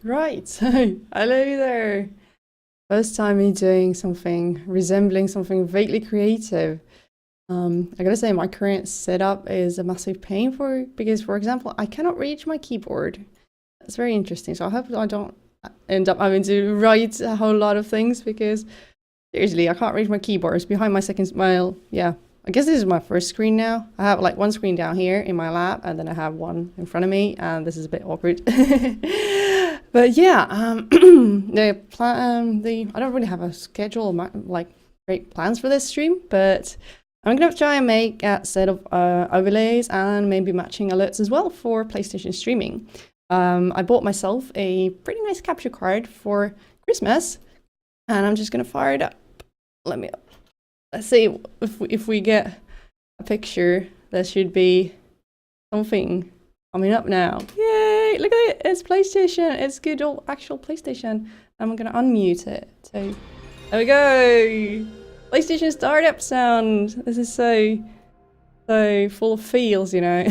Right, so hello there. First time me doing something resembling something vaguely creative. I gotta say my current setup is a massive pain because for example I cannot reach my keyboard. That's very interesting. So I hope I don't end up having to write a whole lot of things because seriously I can't reach my keyboard. It's behind my second smile. Yeah. I guess this is my first screen now. I have like one screen down here in my lap and then I have one in front of me and this is a bit awkward. But yeah, I don't really have a schedule like great plans for this stream, but I'm gonna try and make a set of overlays and maybe matching alerts as well for PlayStation streaming. I bought myself a pretty nice capture card for Christmas and I'm just gonna fire it up. Let's see if we get a picture. There should be something coming up now. Yay! Look at it. It's PlayStation. It's good old actual PlayStation. I'm gonna unmute it. So there we go. PlayStation startup sound. This is so full of feels, you know.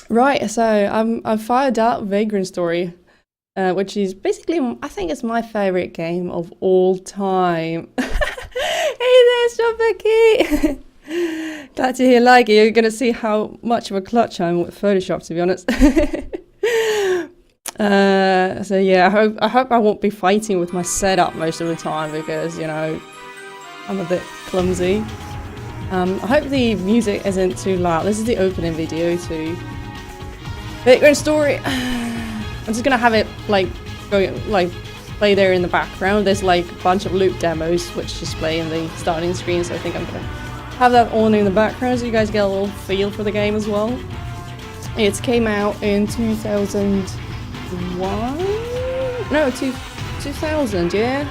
Right. So I've fired out Vagrant Story. Which is basically, I think it's my favorite game of all time. Hey there, Strawberry! Glad to hear like it. You're gonna see how much of a clutch I'm with Photoshop, to be honest. So yeah, I hope I won't be fighting with my setup most of the time because, you know, I'm a bit clumsy. I hope the music isn't too loud. This is the opening video to Vagrant Story. I'm just gonna have it like play there in the background. There's like a bunch of loop demos which just play in the starting screen, so I think I'm gonna have that on in the background so you guys get a little feel for the game as well. It came out in 2001? No, 2000, yeah?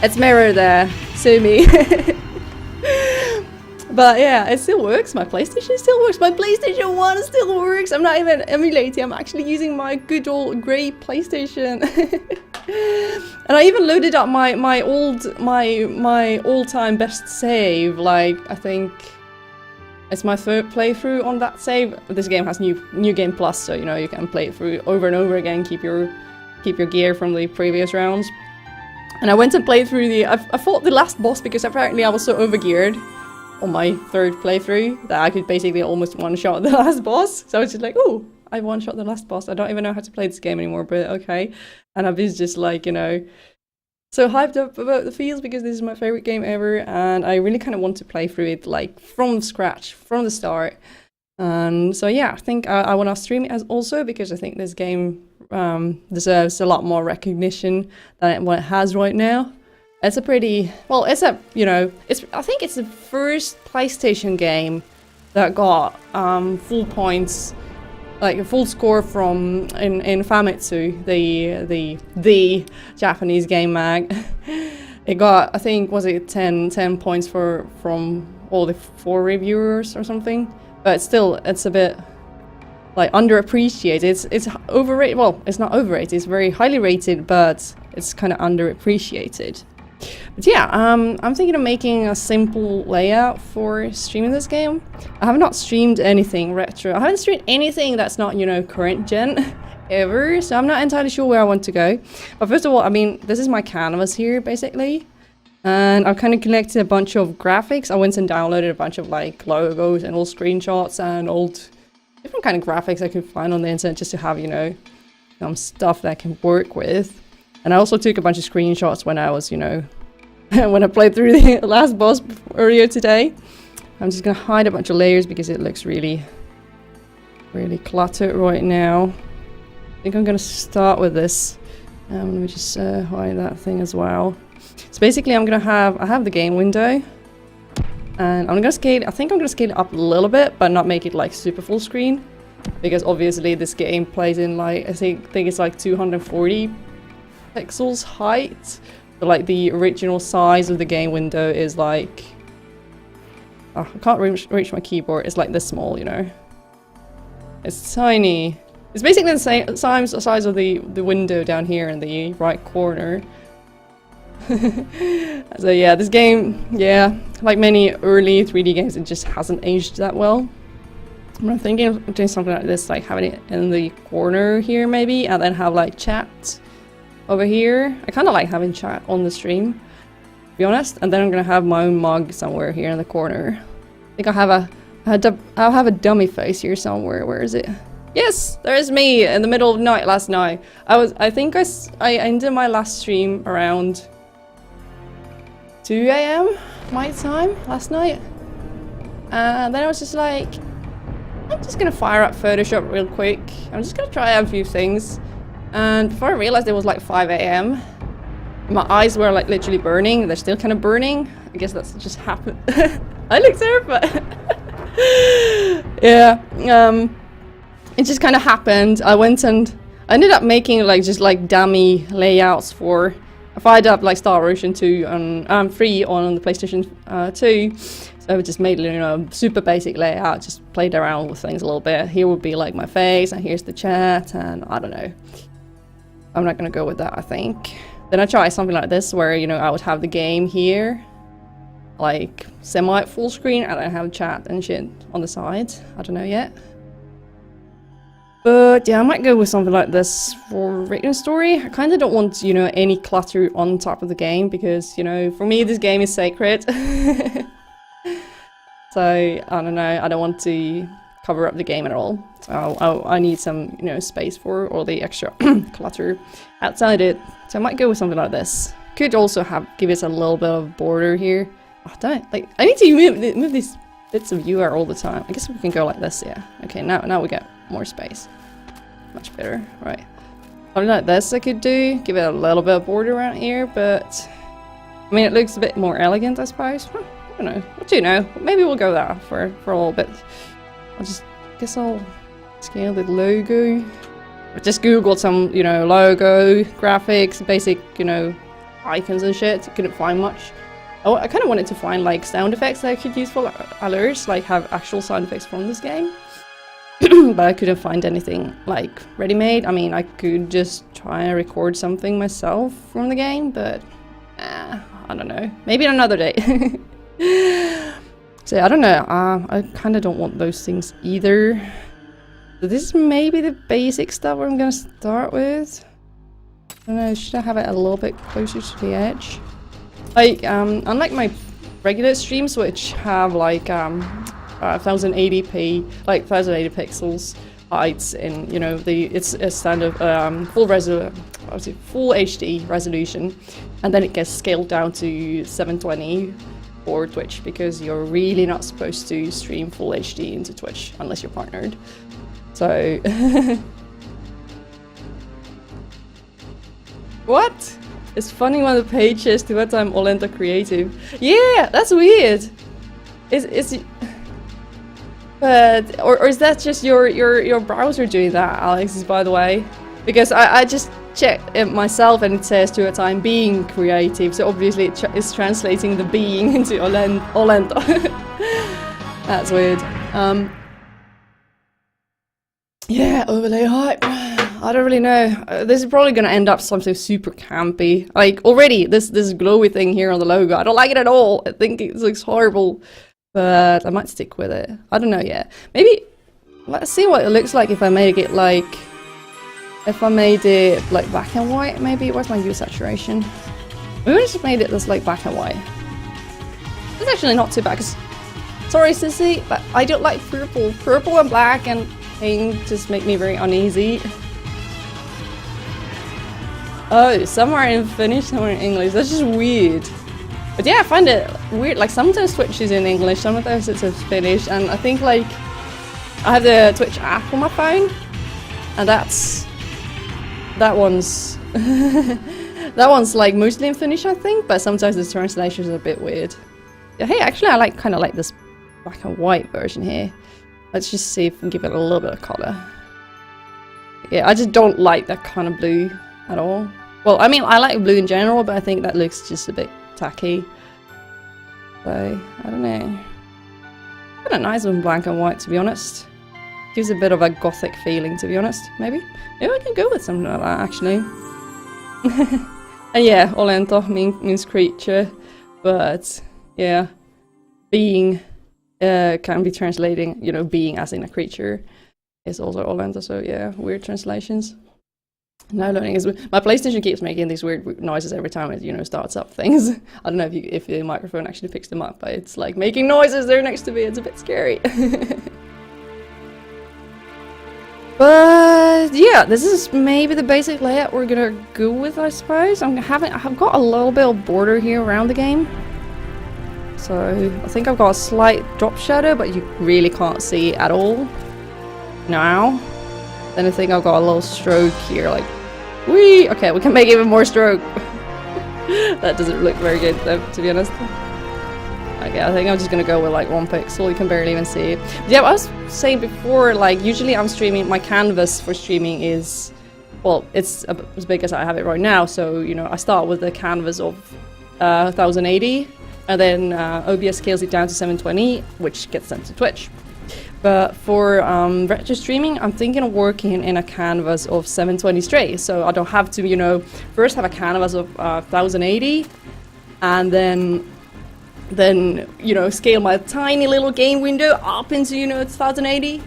It's Mirror there, sue me. But yeah, it still works. My PlayStation still works. My PlayStation 1 still works. I'm not even emulating. I'm actually using my good old grey PlayStation. And I even loaded up my all-time best save. Like, I think it's my third playthrough on that save. This game has new game plus, so you know you can play it through over and over again. Keep your gear from the previous rounds. And I went and played through I fought the last boss because apparently I was so overgeared on my third playthrough that I could basically almost one-shot the last boss. So I was just like, oh, I one-shot the last boss. I don't even know how to play this game anymore, but okay. And I was just like, you know, so hyped up about the feels because this is my favorite game ever and I really kind of want to play through it like from scratch, from the start. And so yeah, I think I want to stream it as also because I think this game deserves a lot more recognition than what it has right now. It's a pretty, well, it's a, you know, I think it's the first PlayStation game that got full points, like a full score from in Famitsu, the Japanese game mag. It got, I think, was it 10 points from all the 4 reviewers or something. But still, it's a bit like underappreciated. It's overrated. Well, it's not overrated. It's very highly rated, but it's kind of underappreciated. But yeah, I'm thinking of making a simple layout for streaming this game. I have not streamed anything retro. I haven't streamed anything that's not, you know, current gen ever, so I'm not entirely sure where I want to go. But first of all, I mean, this is my canvas here, basically. And I've kind of collected a bunch of graphics. I went and downloaded a bunch of, like, logos and old screenshots and old different kind of graphics I could find on the internet just to have, you know, some stuff that I can work with. And I also took a bunch of screenshots when I was, you know, when I played through the last boss earlier today. I'm just gonna hide a bunch of layers because it looks really cluttered right now. I think I'm gonna start with this. Let me just hide that thing as well. So basically I have the game window. And I'm gonna scale, I think I'm gonna scale it up a little bit, but not make it like super full screen. Because obviously this game plays in like, I think it's like 240 pixels height. So like the original size of the game window is like, oh, I can't reach my keyboard. It's like this small, you know. It's tiny. It's basically the same size of the window down here in the right corner. So yeah, this game, yeah, like many early 3D games, it just hasn't aged that well. I'm thinking of doing something like this, like having it in the corner here maybe, and then have like chat over here. I kind of like having chat on the stream, to be honest. And then I'm gonna have my own mug somewhere here in the corner. I think I'll have a dummy face here somewhere. Where is it? Yes, there's me in the middle of the night last night. I think I ended my last stream around 2 AM my time last night. And then I was just like, I'm just gonna fire up Photoshop real quick. I'm just gonna try out a few things. And before I realized it was like 5 AM, my eyes were like literally burning. They're still kind of burning. I guess that's just happened. I look terrified. Yeah, it just kind of happened. I went and I ended up making like just like dummy layouts for. I fired up like Star Ocean 2 and 3 on the PlayStation 2. So I just made, you know, a super basic layout, just played around with things a little bit. Here would be like my face, and here's the chat, and I don't know. I'm not gonna go with that, I think. Then I try something like this, where, you know, I would have the game here, like semi full screen, and then have chat and shit on the side. I don't know yet. But yeah, I might go with something like this for written story. I kind of don't want, you know, any clutter on top of the game, because, you know, for me this game is sacred. So, I don't know, I don't want to cover up the game at all. So I need some, you know, space for all the extra clutter outside it. So I might go with something like this. Could also give us a little bit of border here. Oh, I need to move these bits of UI all the time. I guess we can go like this, yeah. Okay, now we get more space. Much better, right. Something like this I could do. Give it a little bit of border around here, but I mean, it looks a bit more elegant, I suppose. I don't know. What do you know? Maybe we'll go there for a little bit. Guess I'll scale the logo. I just googled some, you know, logo, graphics, basic, you know, icons and shit. Couldn't find much. Oh, I kind of wanted to find like sound effects that I could use for alerts, like have actual sound effects from this game. But I couldn't find anything like ready-made. I mean, I could just try and record something myself from the game, but I don't know. Maybe another day. So I don't know. I kind of don't want those things either. So this is maybe the basic stuff I'm gonna start with. I don't know. Should I have it a little bit closer to the edge? Like, unlike my regular streams, which have like 1080p, like 1080 pixels heights, and you know it's a standard full HD resolution, and then it gets scaled down to 720 for Twitch, because you're really not supposed to stream full HD into Twitch unless you're partnered. So what? It's funny when the page says to what I'm Olenta creative. Yeah, that's weird. Is but or is that just your browser doing that, Alex? By the way, because I just checked it myself and it says to what I'm being creative. So obviously it's translating the being into Olenta. That's weird. Yeah, overlay hype. I don't really know. This is probably gonna end up something super campy. Like already, this glowy thing here on the logo, I don't like it at all. I think it looks horrible, but I might stick with it. I don't know yet. Maybe let's see what it looks like if I make it like, if I made it like black and white. Maybe where's my hue saturation? Maybe I just made it this like black and white. It's actually not too bad. Cause, sorry, Sissy, but I don't like purple. Purple and black and pink just make me very uneasy. Oh, some are in Finnish, some are in English. That's just weird. But yeah, I find it weird. Like sometimes Twitch is in English, sometimes it's in Finnish, and I think like I have the Twitch app on my phone, and that one's that one's like mostly in Finnish, I think. But sometimes the translation is a bit weird. Yeah, hey, actually, I kind of like this black and white version here. Let's just see if we can give it a little bit of color. Yeah, I just don't like that kind of blue at all. Well, I mean, I like blue in general, but I think that looks just a bit tacky. So, I don't know. Kind of nice with black and white, to be honest. Gives a bit of a gothic feeling, to be honest. Maybe I can go with something like that, actually. And yeah, Olento means creature, but yeah, being can be translating, you know, being as in a creature is also Orlando. So yeah, weird translations. Now learning is my PlayStation keeps making these weird noises every time it, you know, starts up things. I don't know if the microphone actually picks them up, but it's like making noises there next to me. It's a bit scary. But yeah, this is maybe the basic layout we're gonna go with, I suppose. I've got a little bit of border here around the game. So I think I've got a slight drop shadow, but you really can't see it at all now. Then I think I've got a little stroke here, like, whee! Okay, we can make even more stroke. That doesn't look very good, though, to be honest. Okay, I think I'm just gonna go with like 1 pixel, you can barely even see it. But yeah, I was saying before, like, usually I'm streaming, my canvas for streaming is, well, it's as big as I have it right now, so, you know, I start with the canvas of 1080, and then OBS scales it down to 720, which gets sent to Twitch. But for retro streaming, I'm thinking of working in a canvas of 720 straight, so I don't have to, you know, first have a canvas of 1080, and then you know, scale my tiny little game window up into, you know, 1080,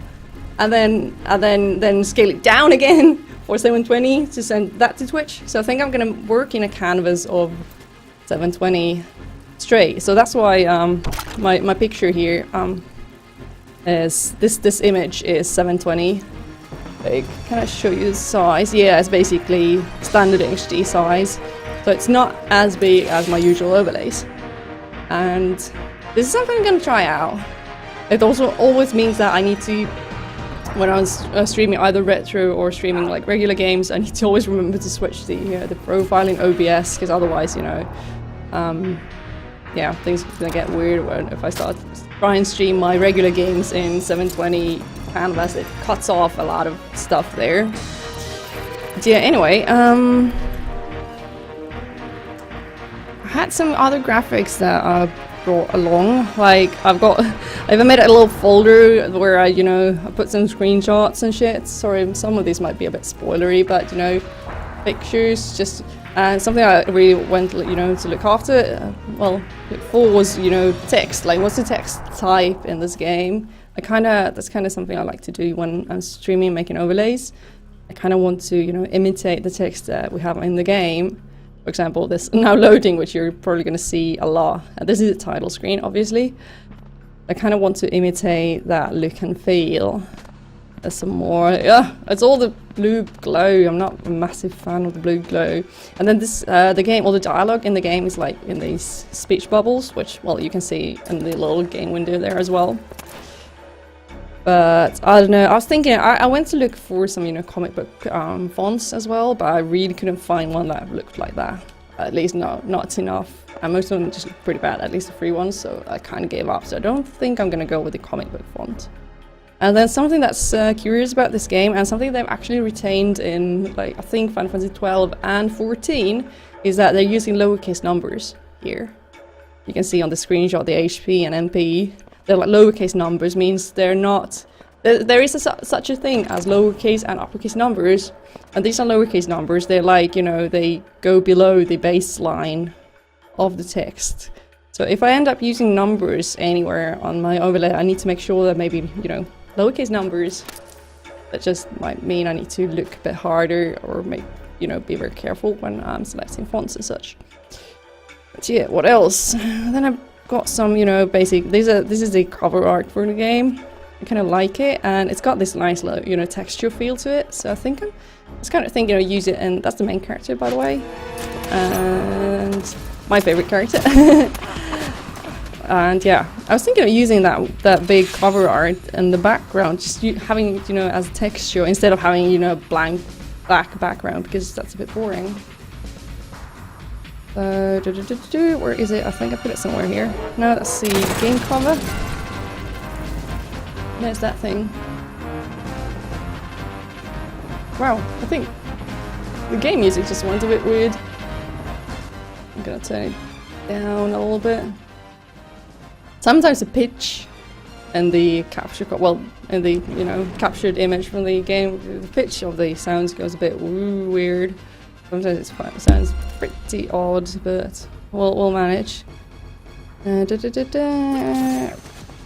and then scale it down again for 720 to send that to Twitch. So I think I'm gonna work in a canvas of 720 straight. So that's why my picture here is this image is 720. Like, can I show you the size? Yeah, it's basically standard HD size, so it's not as big as my usual overlays. And this is something I'm gonna try out. It also always means that I need to, when I was streaming either retro or streaming like regular games, I need to always remember to switch the profile in OBS, because otherwise, you know, yeah, things are gonna get weird if I start try and stream my regular games in 720 canvas. It cuts off a lot of stuff there. But yeah, anyway, I had some other graphics that I brought along. Like, I've made a little folder where I, you know, I put some screenshots and shit. Sorry, some of these might be a bit spoilery, but, you know, pictures, just something I really went, you know, to look after. Well, before was, you know, text. Like, what's the text type in this game? That's kind of something I like to do when I'm streaming, making overlays. I kind of want to, you know, imitate the text that we have in the game. For example, this now loading, which you're probably going to see a lot. This is the title screen, obviously. I kind of want to imitate that look and feel. There's some more. Yeah, it's all the blue glow. I'm not a massive fan of the blue glow. And then this, the game, all the dialogue in the game is like in these speech bubbles, which, well, you can see in the little game window there as well. But I don't know, I was thinking, I went to look for some, you know, comic book fonts as well, but I really couldn't find one that looked like that. At least not enough. And most of them just look pretty bad, at least the free ones, so I kind of gave up. So I don't think I'm gonna go with the comic book font. And then something that's curious about this game, and something they've actually retained in, like, I think Final Fantasy 12 and 14, is that they're using lowercase numbers here. You can see on the screenshot the HP and MP. They're like lowercase numbers, means they're not... There is such a thing as lowercase and uppercase numbers, and these are lowercase numbers. They're like, you know, they go below the baseline of the text. So if I end up using numbers anywhere on my overlay, I need to make sure that maybe, you know, lowercase numbers. That just might mean I need to look a bit harder, or make, you know, be very careful when I'm selecting fonts and such. But yeah, what else? Then I've got some, you know, basic. This is the cover art for the game. I kind of like it, and it's got this nice, you know, texture feel to it. So I think I'm just kind of thinking, you know, use it, and that's the main character, by the way, and my favorite character. And yeah, I was thinking of using that big cover art in the background, just having, you know, as texture instead of having, you know, blank black background, because that's a bit boring. Where is it? I think I put it somewhere here. No, that's the game cover. There's that thing. Wow, I think the game music just went a bit weird. I'm gonna turn it down a little bit. Sometimes the pitch and the capture, well, in the, you know, captured image from the game, the pitch of the sounds goes a bit weird. Sometimes it sounds pretty odd, but we'll manage.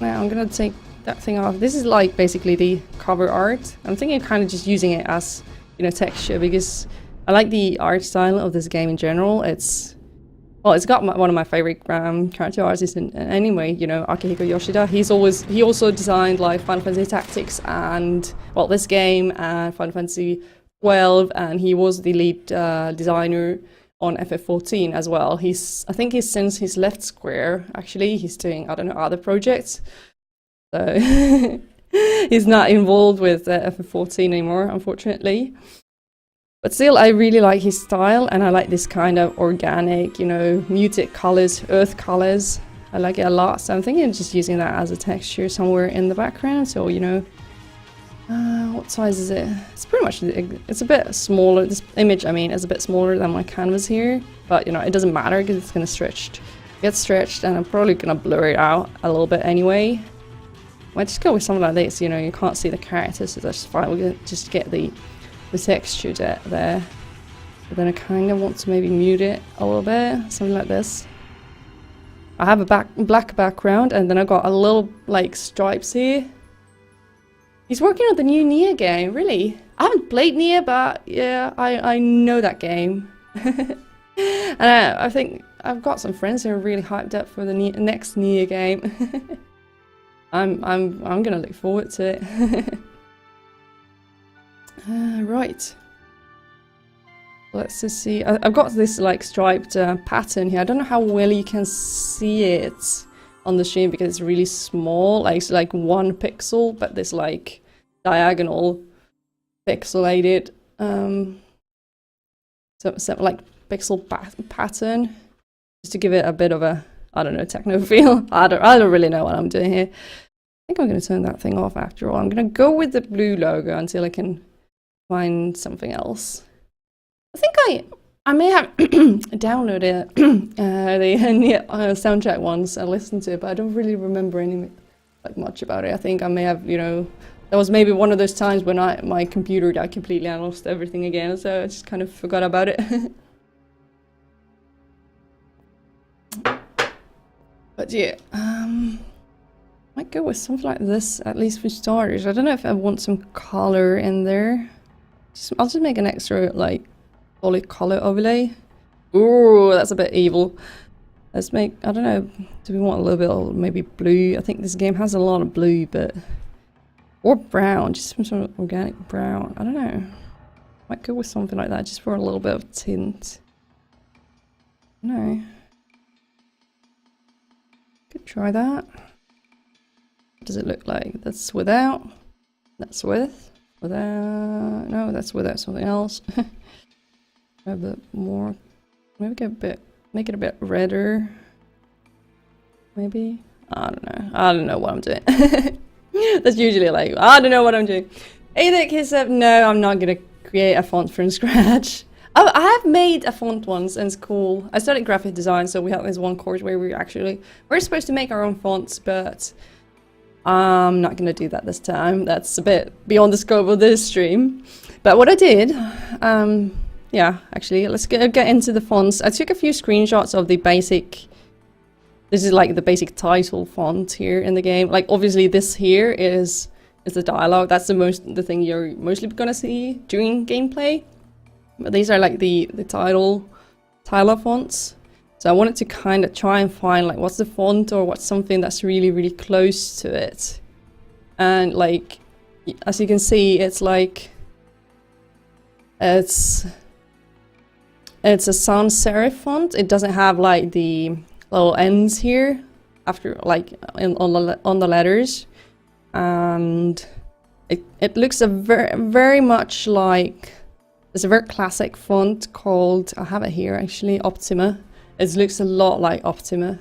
Now I'm gonna take that thing off. This is like basically the cover art. I'm thinking of kind of just using it as, you know, texture, because I like the art style of this game in general. It's, well, it's got one of my favorite character artists anyway, you know, Akihiko Yoshida. He also designed like Final Fantasy Tactics and, well, this game and Final Fantasy 12, and he was the lead designer on FF14 as well. I think since he's left Square, actually, he's doing, I don't know, other projects. So he's not involved with FF14 anymore, unfortunately. But still, I really like his style, and I like this kind of organic, you know, muted colors, earth colors. I like it a lot, so I'm thinking of just using that as a texture somewhere in the background. So, you know, what size is it? It's pretty much, it's a bit smaller. This image, I mean, is a bit smaller than my canvas here, but, you know, it doesn't matter because it's going to get stretched, and I'm probably going to blur it out a little bit anyway. Might just go with something like this, you know, you can't see the characters, so that's fine. We're going to just get the texture there. But then I kind of want to maybe mute it a little bit, something like this. I have a black background, and then I got a little, like, stripes here. He's working on the new Nier game, really? I haven't played Nier, but yeah, I know that game. And I think I've got some friends who are really hyped up for the next Nier game. I'm gonna look forward to it. Right. Let's just see. I've got this like striped pattern here. I don't know how well you can see it on the stream because it's really small. Like it's like 1 pixel, but this like diagonal pixelated so like pixel pattern, just to give it a bit of a, I don't know, techno feel. I don't really know what I'm doing here. I think I'm going to turn that thing off after all. I'm going to go with the blue logo until I can find something else. I think I may have downloaded the soundtrack once and listened to it, but I don't really remember any like much about it. I think I may have, you know, that was maybe one of those times when my computer died completely and I lost everything again, so I just kind of forgot about it. But yeah, might go with something like this, at least for starters. I don't know if I want some color in there. I'll just make an extra, like, solid color overlay. Ooh, that's a bit evil. Let's make, I don't know, do we want a little bit of maybe blue? I think this game has a lot of blue, but... Or brown, just some sort of organic brown. I don't know. Might go with something like that, just for a little bit of tint. No. Could try that. What does it look like? That's without. That's with. Without. No, that's without something else. A bit more. Maybe get a bit. Make it a bit redder. Maybe. I don't know. I don't know what I'm doing. That's usually like, I don't know what I'm doing. Adik has said, no, I'm not gonna create a font from scratch. Oh, I have made a font once and it's cool. I studied graphic design, so we had this one course where we're supposed to make our own fonts, but I'm not gonna do that this time. That's a bit beyond the scope of this stream. But what I did, yeah, actually, let's get into the fonts. I took a few screenshots of the basic. This is like the basic title font here in the game. Like obviously this here is the dialogue. That's the thing you're mostly gonna see during gameplay. But these are like the title fonts. So I wanted to kind of try and find like what's the font or what's something that's really, really close to it. And like, as you can see, it's like, it's a sans serif font. It doesn't have like the little ends here after like on the letters. And it looks very much like, there's a very classic font called, I have it here actually, Optima. It looks a lot like Optima.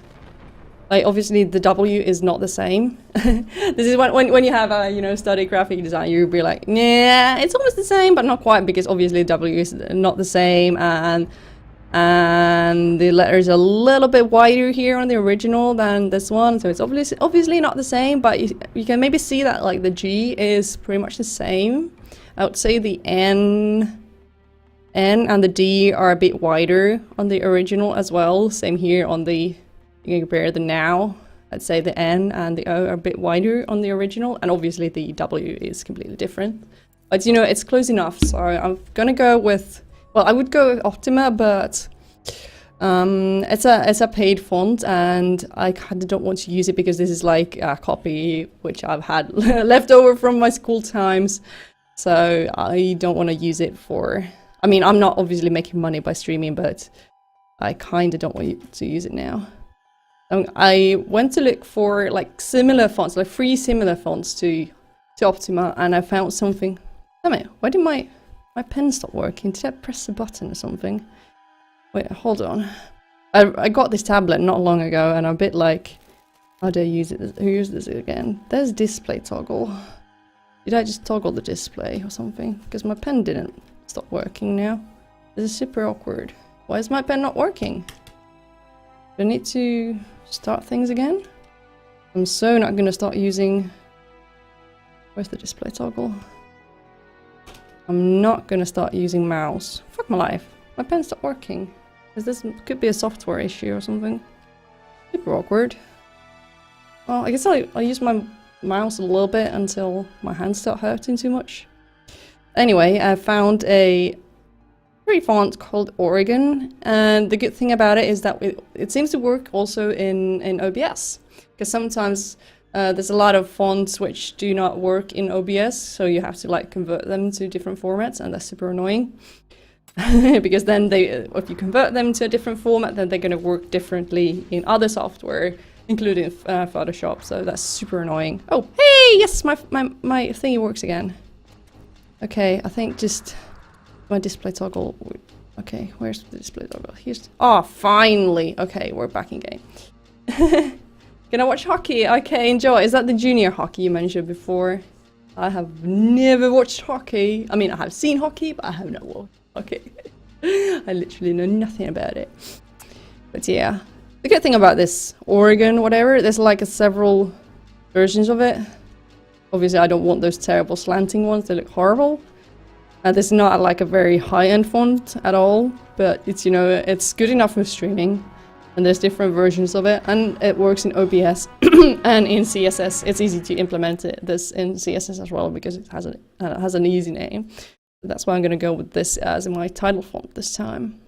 Like obviously the W is not the same. This is when you have a, you know, study graphic design, you'll be like, yeah, it's almost the same, but not quite, because obviously W is not the same, and the letters are a little bit wider here on the original than this one, so it's obviously not the same, but you can maybe see that like the G is pretty much the same. I would say the N and the D are a bit wider on the original as well. Same here on the, you can compare the now I'd say the N and the O are a bit wider on the original, and obviously the W is completely different. But you know, it's close enough, so I'm gonna go with, well, I would go with Optima, but it's a paid font, and I kind of don't want to use it because this is like a copy which I've had left over from my school times, so I don't want to use it for. I mean, I'm not obviously making money by streaming, but I kind of don't want to use it now. I went to look for like similar fonts, like 3 similar fonts to Optima, and I found something. Damn it! Why did my pen stop working? Did I press the button or something? Wait, hold on. I got this tablet not long ago, and I'm a bit like, how do I use it? Who uses this again? There's display toggle. Did I just toggle the display or something? Because my pen didn't stop working now. This is super awkward. Why is my pen not working? Do I need to start things again? I'm so not going to start using... Where's the display toggle? I'm not going to start using mouse. Fuck my life. My pen stopped working. This could be a software issue or something. Super awkward. Well, I guess I'll use my mouse a little bit until my hands start hurting too much. Anyway, I found a free font called Oregon, and the good thing about it is that it seems to work also in OBS, because sometimes there's a lot of fonts which do not work in OBS, so you have to like convert them to different formats, and that's super annoying. Because then if you convert them to a different format, then they're going to work differently in other software, including Photoshop, so that's super annoying. Oh, hey, yes, my thingy works again. Okay, I think just my display toggle. Okay, where's the display toggle? Here's. Oh, finally. Okay, we're back in game. Gonna watch hockey. Okay, enjoy. Is that the junior hockey you mentioned before? I have never watched hockey. I mean, I have seen hockey, but I have not watched hockey. I literally know nothing about it. But yeah, the good thing about this Oregon, whatever, there's like several versions of it. Obviously, I don't want those terrible slanting ones. They look horrible. This is not like a very high-end font at all, but it's, you know, it's good enough for streaming. And there's different versions of it, and it works in OBS and in CSS. It's easy to implement this in CSS as well because it has an easy name. That's why I'm going to go with this as my title font this time.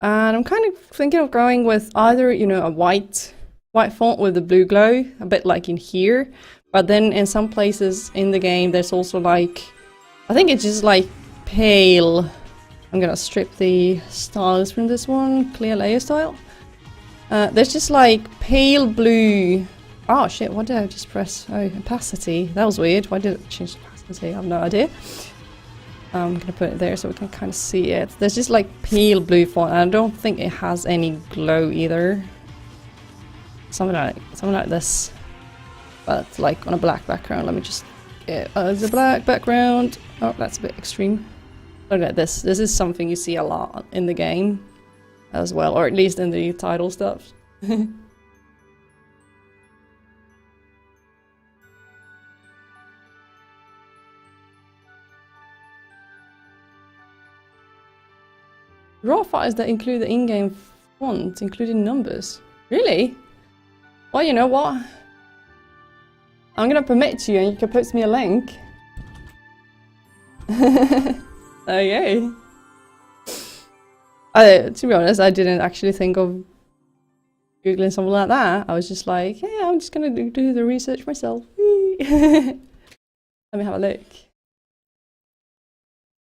And I'm kind of thinking of going with either, you know, a white font with a blue glow, a bit like in here. But then in some places in the game, there's also like, I think it's just like pale. I'm gonna strip the styles from this one, clear layer style. There's just like pale blue. Oh shit, what did I just press? Oh, opacity. That was weird. Why did it change opacity? I have no idea. I'm gonna put it there so we can kind of see it. There's just like pale blue font, and I don't think it has any glow either. Something like this, but like on a black background. Let me just get the black background. Oh, that's a bit extreme. Look at this. This is something you see a lot in the game as well, or at least in the title stuff. Raw files that include the in-game font, including numbers. Really? Well, you know what? I'm gonna permit you, and you can post me a link. Okay. To be honest, I didn't actually think of Googling something like that. I was just like, yeah, I'm just gonna do the research myself. Let me have a look.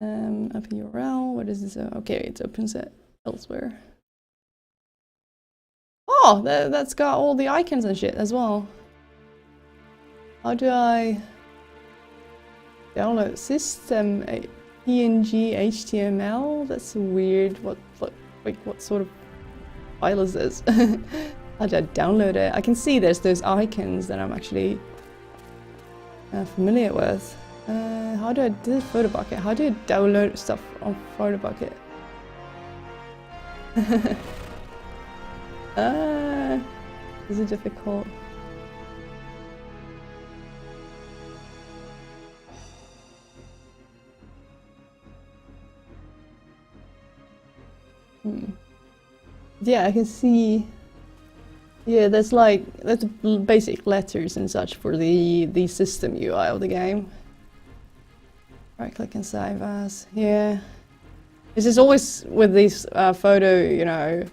Open URL. What is this? Okay, it opens it elsewhere. Oh, that's got all the icons and shit as well. How do I download system PNG HTML? That's weird. What sort of file is this? How do I download it? I can see there's those icons that I'm actually familiar with. How do I do PhotoBucket? How do I download stuff on PhotoBucket? Is it difficult? Yeah, I can see Yeah, there's basic letters and such for the system UI of the game. Right click and save as. Yeah. This is always with these photo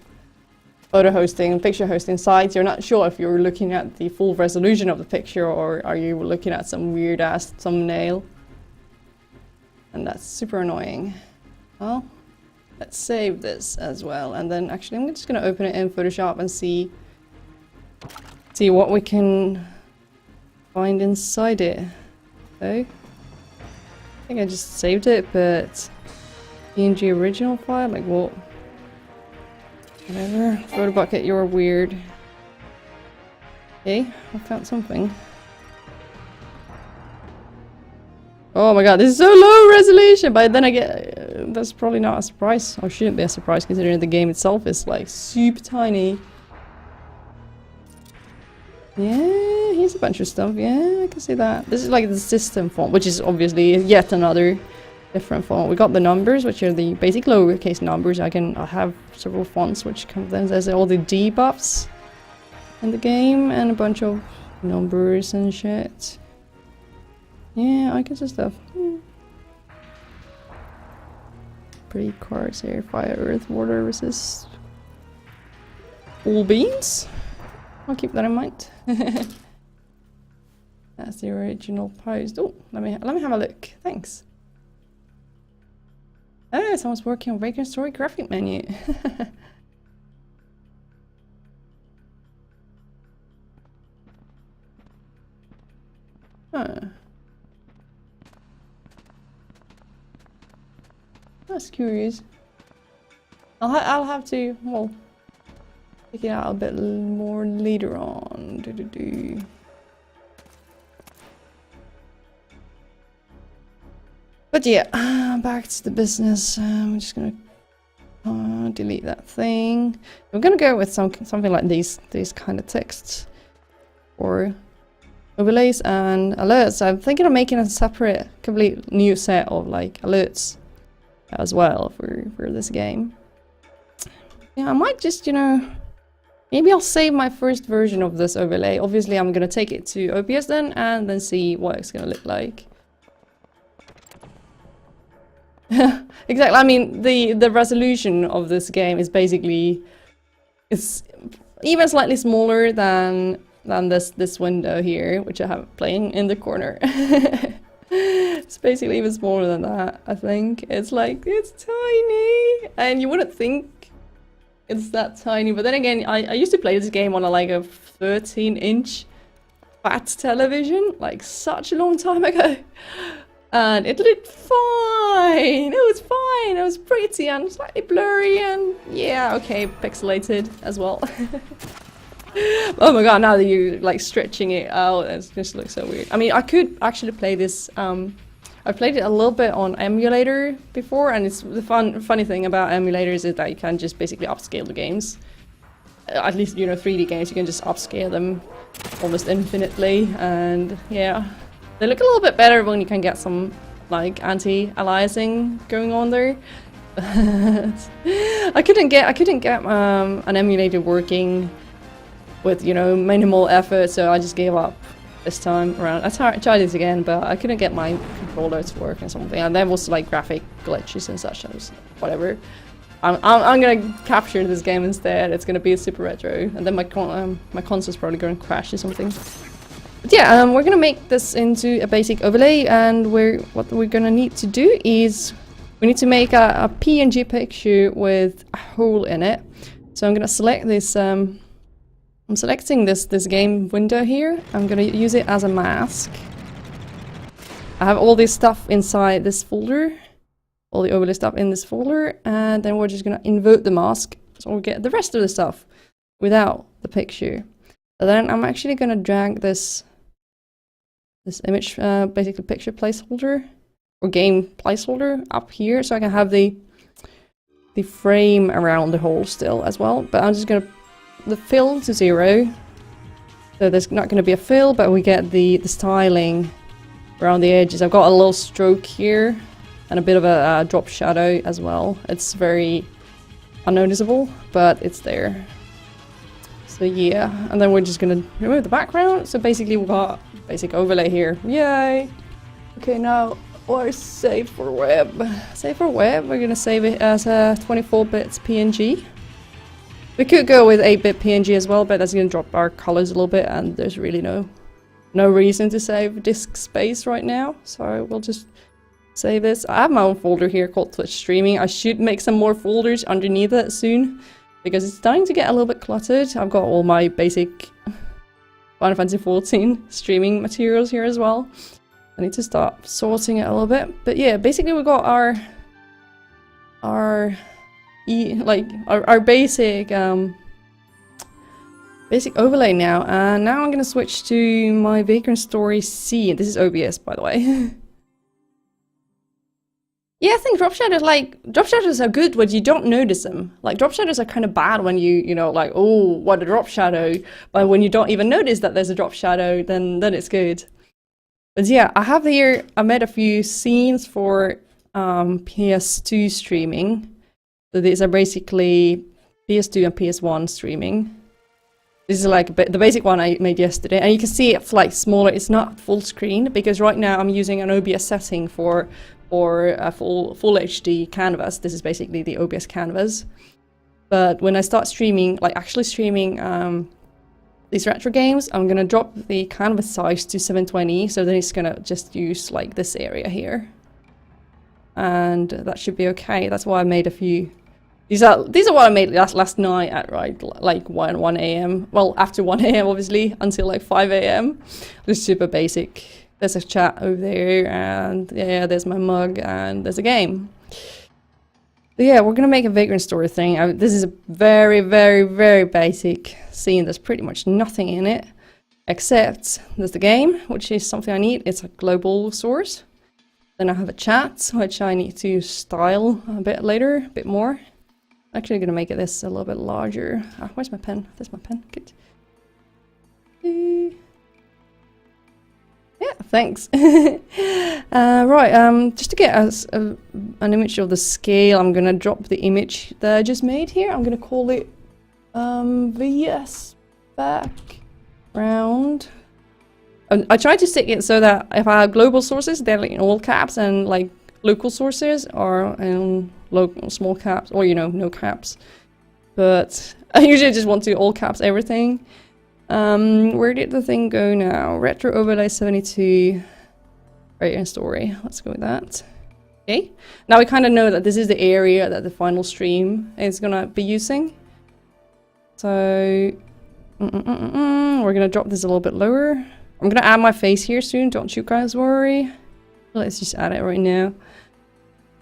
hosting, picture hosting sites, you're not sure if you're looking at the full resolution of the picture or are you looking at some weird ass thumbnail. And that's super annoying. Well, let's save this as well. And then actually I'm just gonna open it in Photoshop and see what we can find inside it. Okay. I think I just saved it, but PNG original file, like what? Whatever. Photo bucket, you're weird. Okay, I found something. Oh my god, this is so low resolution, but then I get that's probably not a surprise, or shouldn't be a surprise considering the game itself is like super tiny. Yeah, here's a bunch of stuff. Yeah, I can see that. This is like the system font, which is obviously yet another different font. We got the numbers, which are the basic lowercase numbers. I have several fonts which come then. There's all the debuffs in the game and a bunch of numbers and shit. Yeah, I can see stuff. Pretty cards here. Fire, earth, water, resist. All beans. I'll keep that in mind. That's the original post. Oh, let me have a look. Thanks. Oh, someone's working on Vacant Story graphic menu. Huh. That's curious. I'll have to, well, check it out a bit more later on. But yeah, back to the business. I'm just gonna delete that thing. I'm gonna go with something like these kind of texts or overlays and alerts. I'm thinking of making a separate, complete new set of like alerts as well for this game. Yeah, I might just, maybe I'll save my first version of this overlay. Obviously, I'm gonna take it to OBS then, and then see what it's gonna look like. Exactly. I mean, the resolution of this game is basically, it's even slightly smaller than this window here, which I have playing in the corner. It's basically even smaller than that, I think. It's like, it's tiny! And you wouldn't think it's that tiny, but then again, I used to play this game on a 13-inch fat television, like such a long time ago. And it looked fine! It was fine! It was pretty and slightly blurry and yeah, okay, pixelated as well. Oh my god, now that you're like stretching it out, it just looks so weird. I mean, I could actually play this, I played it a little bit on emulator before, and it's the funny thing about emulators is that you can just basically upscale the games. At least, 3D games, you can just upscale them almost infinitely, and yeah. They look a little bit better when you can get some like anti-aliasing going on there. I couldn't get an emulator working with minimal effort, so I just gave up this time around. I tried this again, but I couldn't get my controller to work or something, and there was like graphic glitches and such. Whatever. I'm gonna capture this game instead. It's gonna be a super retro, and then my console's probably gonna crash or something. But yeah, we're gonna make this into a basic overlay, and what we're gonna need to do is we need to make a PNG picture with a hole in it. So I'm gonna select this. I'm selecting this game window here. I'm gonna use it as a mask. I have all this stuff inside this folder, all the overlay stuff in this folder, and then we're just gonna invoke the mask, so we'll get the rest of the stuff without the picture. So then I'm actually gonna drag this image, basically picture placeholder or game placeholder up here, so I can have the frame around the hole still as well. But I'm just gonna the fill to 0, so there's not gonna be a fill, but we get the styling around the edges. I've got a little stroke here and a bit of a drop shadow as well. It's very unnoticeable, but it's there. So yeah, and then we're just gonna remove the background. So basically we've got basic overlay here. Yay! Okay, now or save for web. Save for web, we're gonna save it as a 24-bit PNG. We could go with 8-bit PNG as well, but that's gonna drop our colors a little bit, and there's really no reason to save disk space right now. So we'll just save this. I have my own folder here called Twitch Streaming. I should make some more folders underneath it soon, because it's starting to get a little bit cluttered. I've got all my basic Final Fantasy XIV streaming materials here as well. I need to start sorting it a little bit. But yeah, basically we got our basic basic overlay now, and now I'm gonna switch to my Vagrant Story C. This is OBS, by the way. Yeah, I think drop shadows are good when you don't notice them. Like, drop shadows are kind of bad when you know, like, oh, what a drop shadow. But when you don't even notice that there's a drop shadow, then it's good. But yeah, I have here, I made a few scenes for PS2 streaming. So these are basically PS2 and PS1 streaming. This is like the basic one I made yesterday, and you can see it's like smaller. It's not full screen because right now I'm using an OBS setting for a full HD canvas. This is basically the OBS canvas. But when I start streaming, like actually streaming these retro games, I'm gonna drop the canvas size to 720, so then it's gonna just use like this area here, and that should be okay. That's why I made a few. These are what I made last night at like 1 a.m. Well, after 1 a.m. obviously until like 5 a.m. Just super basic. There's a chat over there, and yeah, there's my mug, and there's a game. But yeah, we're gonna make a Vagrant Story thing. This is a very, very, very basic scene. There's pretty much nothing in it, except there's the game, which is something I need. It's a global source. Then I have a chat, which I need to style a bit later, a bit more. I'm actually gonna make this a little bit larger. Where's my pen? There's my pen. Good. Yeah, thanks. Right, just to get us an image of the scale, I'm gonna drop the image that I just made here. I'm gonna call it VS background. I tried to stick it so that if I have global sources, they're like in all caps, and like local sources are in local small caps, or you know, no caps. But I usually just want to all caps everything. Where did the thing go now? Retro overlay 72. Right, in story. Let's go with that. Okay. Now we kind of know that this is the area that the final stream is gonna be using. So we're gonna drop this a little bit lower. I'm gonna add my face here soon. Don't you guys worry. Let's just add it right now.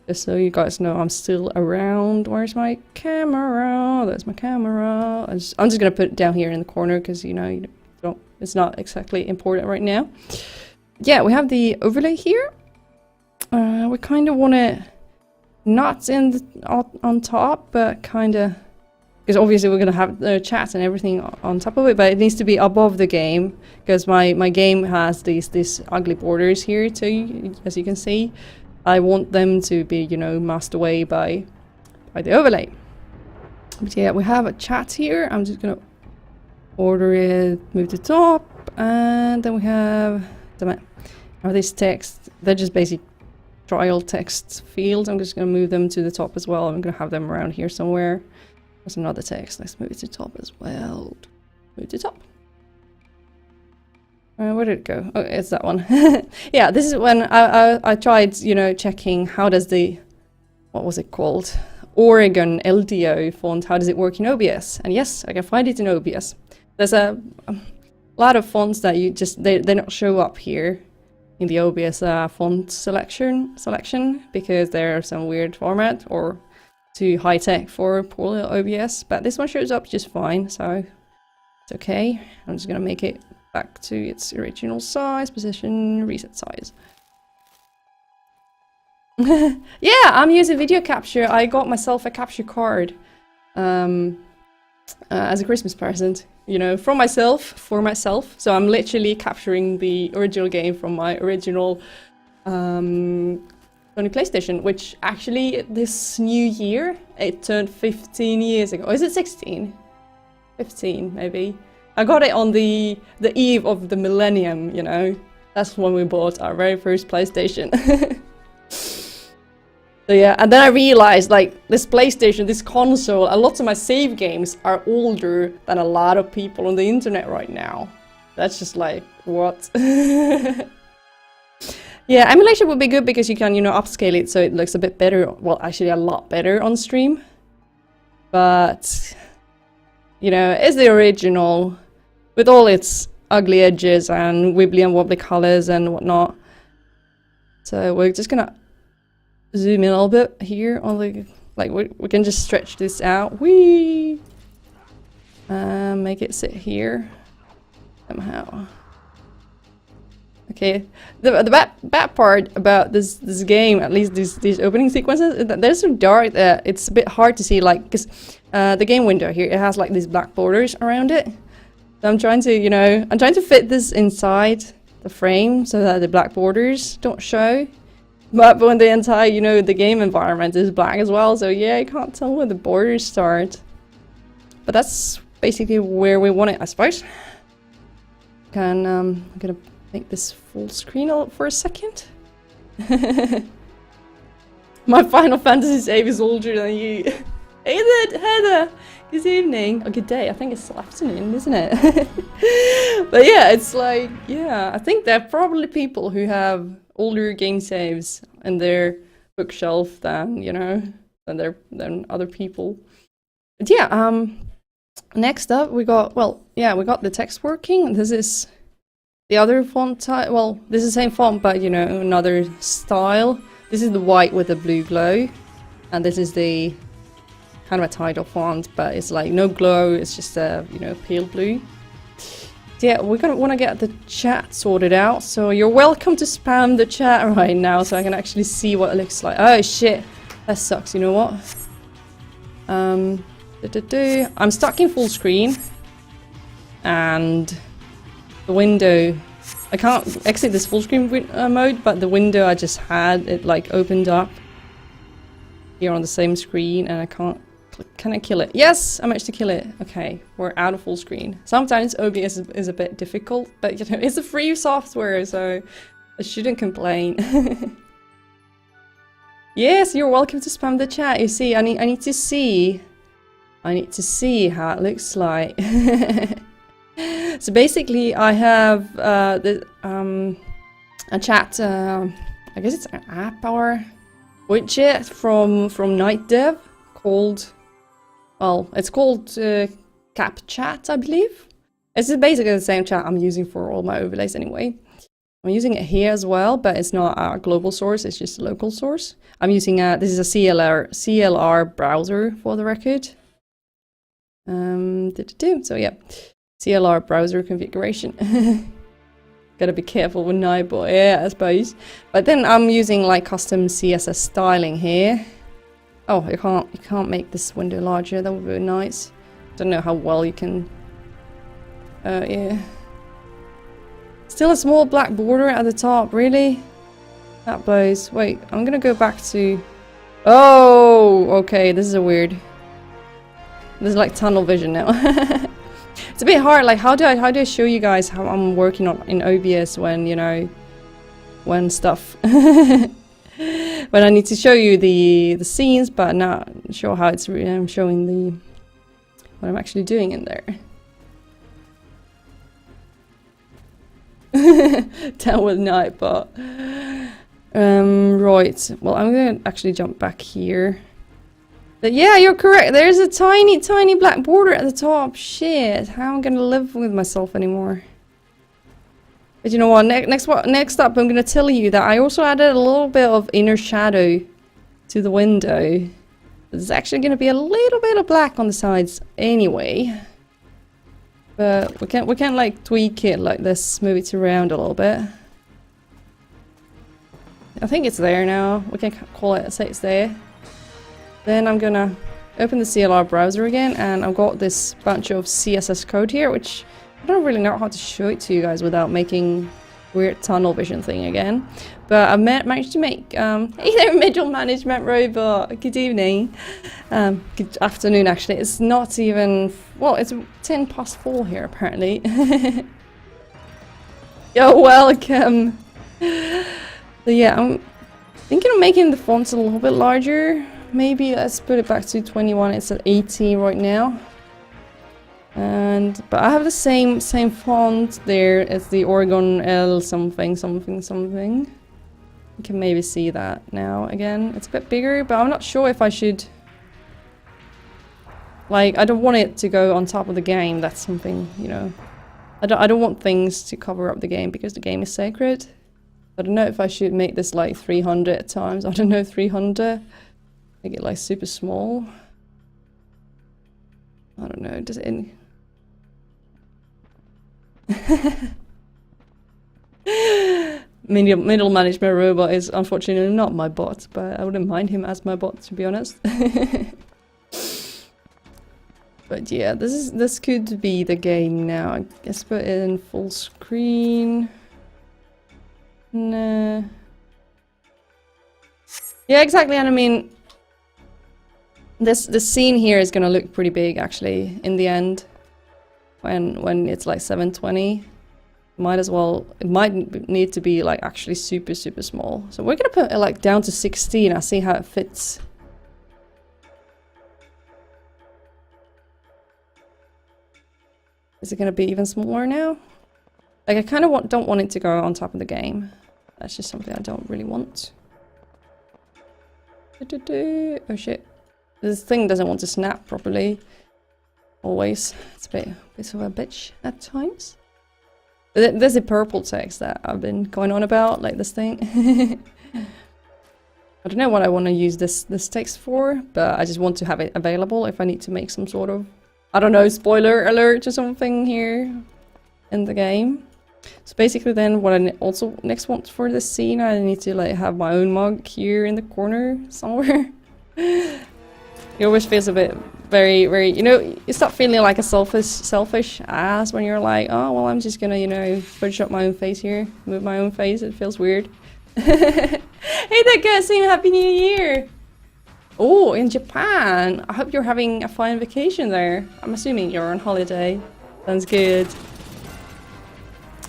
Just so you guys know I'm still around. Where's my camera? There's my camera. I'm just gonna put it down here in the corner because you know it's not exactly important right now. Yeah, we have the overlay here. We kind of want it not on top, but kind of, because obviously we're gonna have the chat and everything on top of it, but it needs to be above the game because my game has these ugly borders here too, as you can see. I want them to be, you know, masked away by the overlay. But yeah, we have a chat here. I'm just gonna order it, move to top, and then we have this text. They're just basic trial text fields. I'm just gonna move them to the top as well. I'm gonna have them around here somewhere. There's another text. Let's move it to top as well. Move to top. Where did it go? Oh, it's that one. Yeah, this is when I tried, you know, checking how does the, what was it called? Oregon LDO font, how does it work in OBS? And yes, I can find it in OBS. There's a lot of fonts that you just, they don't show up here in the OBS font selection because they're some weird format or too high tech for poor OBS. But this one shows up just fine, so it's okay. I'm just gonna make it back to its original size, position, reset size. Yeah, I'm using video capture. I got myself a capture card as a Christmas present, you know, for myself. So I'm literally capturing the original game from my original Sony PlayStation, which actually this new year, it turned 15 years ago. Or is it 16? 15 maybe. I got it on the eve of the millennium, you know. That's when we bought our very first PlayStation. So yeah, and then I realized, like, this PlayStation, this console, a lot of my save games are older than a lot of people on the internet right now. That's just like, what? Yeah, emulation would be good because you can, you know, upscale it so it looks a bit better. Well, actually a lot better on stream. But, you know, it's the original with all its ugly edges and wibbly and wobbly colors and whatnot. So we're just gonna zoom in a little bit here on the, like, we can just stretch this out. Whee! Make it sit here somehow. Okay, the bad part about this game, at least these opening sequences, they're so dark that it's a bit hard to see, like, because the game window here, it has like these black borders around it. So I'm trying to, you know, I'm trying to fit this inside the frame so that the black borders don't show. But when the entire, you know, the game environment is black as well, so yeah, you can't tell where the borders start. But that's basically where we want it, I suppose. I'm gonna make this full screen for a second. My Final Fantasy save is older than you. Hey there, Heather! Good evening. Or good day. I think it's afternoon, isn't it? But yeah, it's like, yeah, I think there are probably people who have older game saves in their bookshelf than, you know, than other people. But yeah, next up we got, well, yeah, we got the text working. This is the other font type. Well, this is the same font, but, you know, another style. This is the white with the blue glow, and this is the kind of a title font, but it's like no glow, it's just a, you know, pale blue. Yeah, we're gonna want to get the chat sorted out, so you're welcome to spam the chat right now so I can actually see what it looks like. Oh shit, that sucks. You know what? I'm stuck in full screen, and the window, I can't exit this full screen mode, but the window I just had, it like opened up here on the same screen, and I can't. Can I kill it? Yes, I managed to kill it. Okay, we're out of full screen. Sometimes OBS is a bit difficult, but, you know, it's a free software, so I shouldn't complain. Yes, you're welcome to spam the chat. You see, I need to see how it looks like. So basically, I have a chat. I guess it's an app or widget from Night Dev called. Well, it's called Cap Chat, I believe. It's basically the same chat I'm using for all my overlays anyway. I'm using it here as well, but it's not a global source, it's just a local source. I'm using this is a CLR browser for the record. So yeah, CLR browser configuration. Gotta be careful with Nightbot, yeah, I suppose. But then I'm using like custom CSS styling here. Oh, you can't make this window larger. That would be nice. Don't know how well you can. Yeah. Still a small black border at the top. Really? That blows. Wait, I'm gonna go back to. Oh, okay. This is a weird. This is like tunnel vision now. It's a bit hard. Like, how do I show you guys how I'm working on in OBS when, you know, when stuff. When I need to show you the scenes, but not sure how it's I'm showing what I'm actually doing in there. Down with Nightbot. Right. Well, I'm gonna actually jump back here. But yeah, you're correct. There's a tiny black border at the top. Shit, how am I gonna live with myself anymore? But you know what? Next up, I'm gonna tell you that I also added a little bit of inner shadow to the window. There's actually gonna be a little bit of black on the sides anyway. But we can like tweak it like this, move it around a little bit. I think it's there now. We can call it, say it's there. Then I'm gonna open the CLR browser again, and I've got this bunch of CSS code here, which I don't really know how to show it to you guys without making weird tunnel vision thing again. But I managed to make, hey there, middle management robot, good evening. Good afternoon, actually. It's not even, well, it's 4 here, apparently. You're welcome. So yeah, I'm thinking of making the fonts a little bit larger. Maybe let's put it back to 21, it's at 18 right now. But I have the same font there as the Oregon L something. You can maybe see that now again. It's a bit bigger, but I'm not sure if I should... Like, I don't want it to go on top of the game. That's something, you know... I don't want things to cover up the game because the game is sacred. I don't know if I should make this like 300 times. I don't know, 300. Make it like super small. I don't know, does it... Middle management robot is unfortunately not my bot, but I wouldn't mind him as my bot, to be honest. But yeah, this could be the game now. I guess put it in full screen. Nah. Yeah, exactly. And I mean, the scene here is gonna look pretty big actually in the end. When it's like 720. Might as well, it might need to be like actually super small. So we're gonna put it like down to 16 and see how it fits. Is it gonna be even smaller now? Like I kind of don't want it to go on top of the game. That's just something I don't really want. Oh shit. This thing doesn't want to snap properly. Always. It's a bit of a bitch at times. There's a purple text that I've been going on about, like this thing. I don't know what I want to use this text for, but I just want to have it available if I need to make some sort of, I don't know, spoiler alert or something here in the game. So basically then what I also next want for this scene, I need to like have my own mug here in the corner somewhere. It always feels a bit very, you know, you start feeling like a selfish ass when you're like, oh, well, I'm just gonna, you know, Photoshop my own face here, move my own face, it feels weird. Hey there, Cassim, Happy New Year! Oh, in Japan! I hope you're having a fine vacation there. I'm assuming you're on holiday. Sounds good.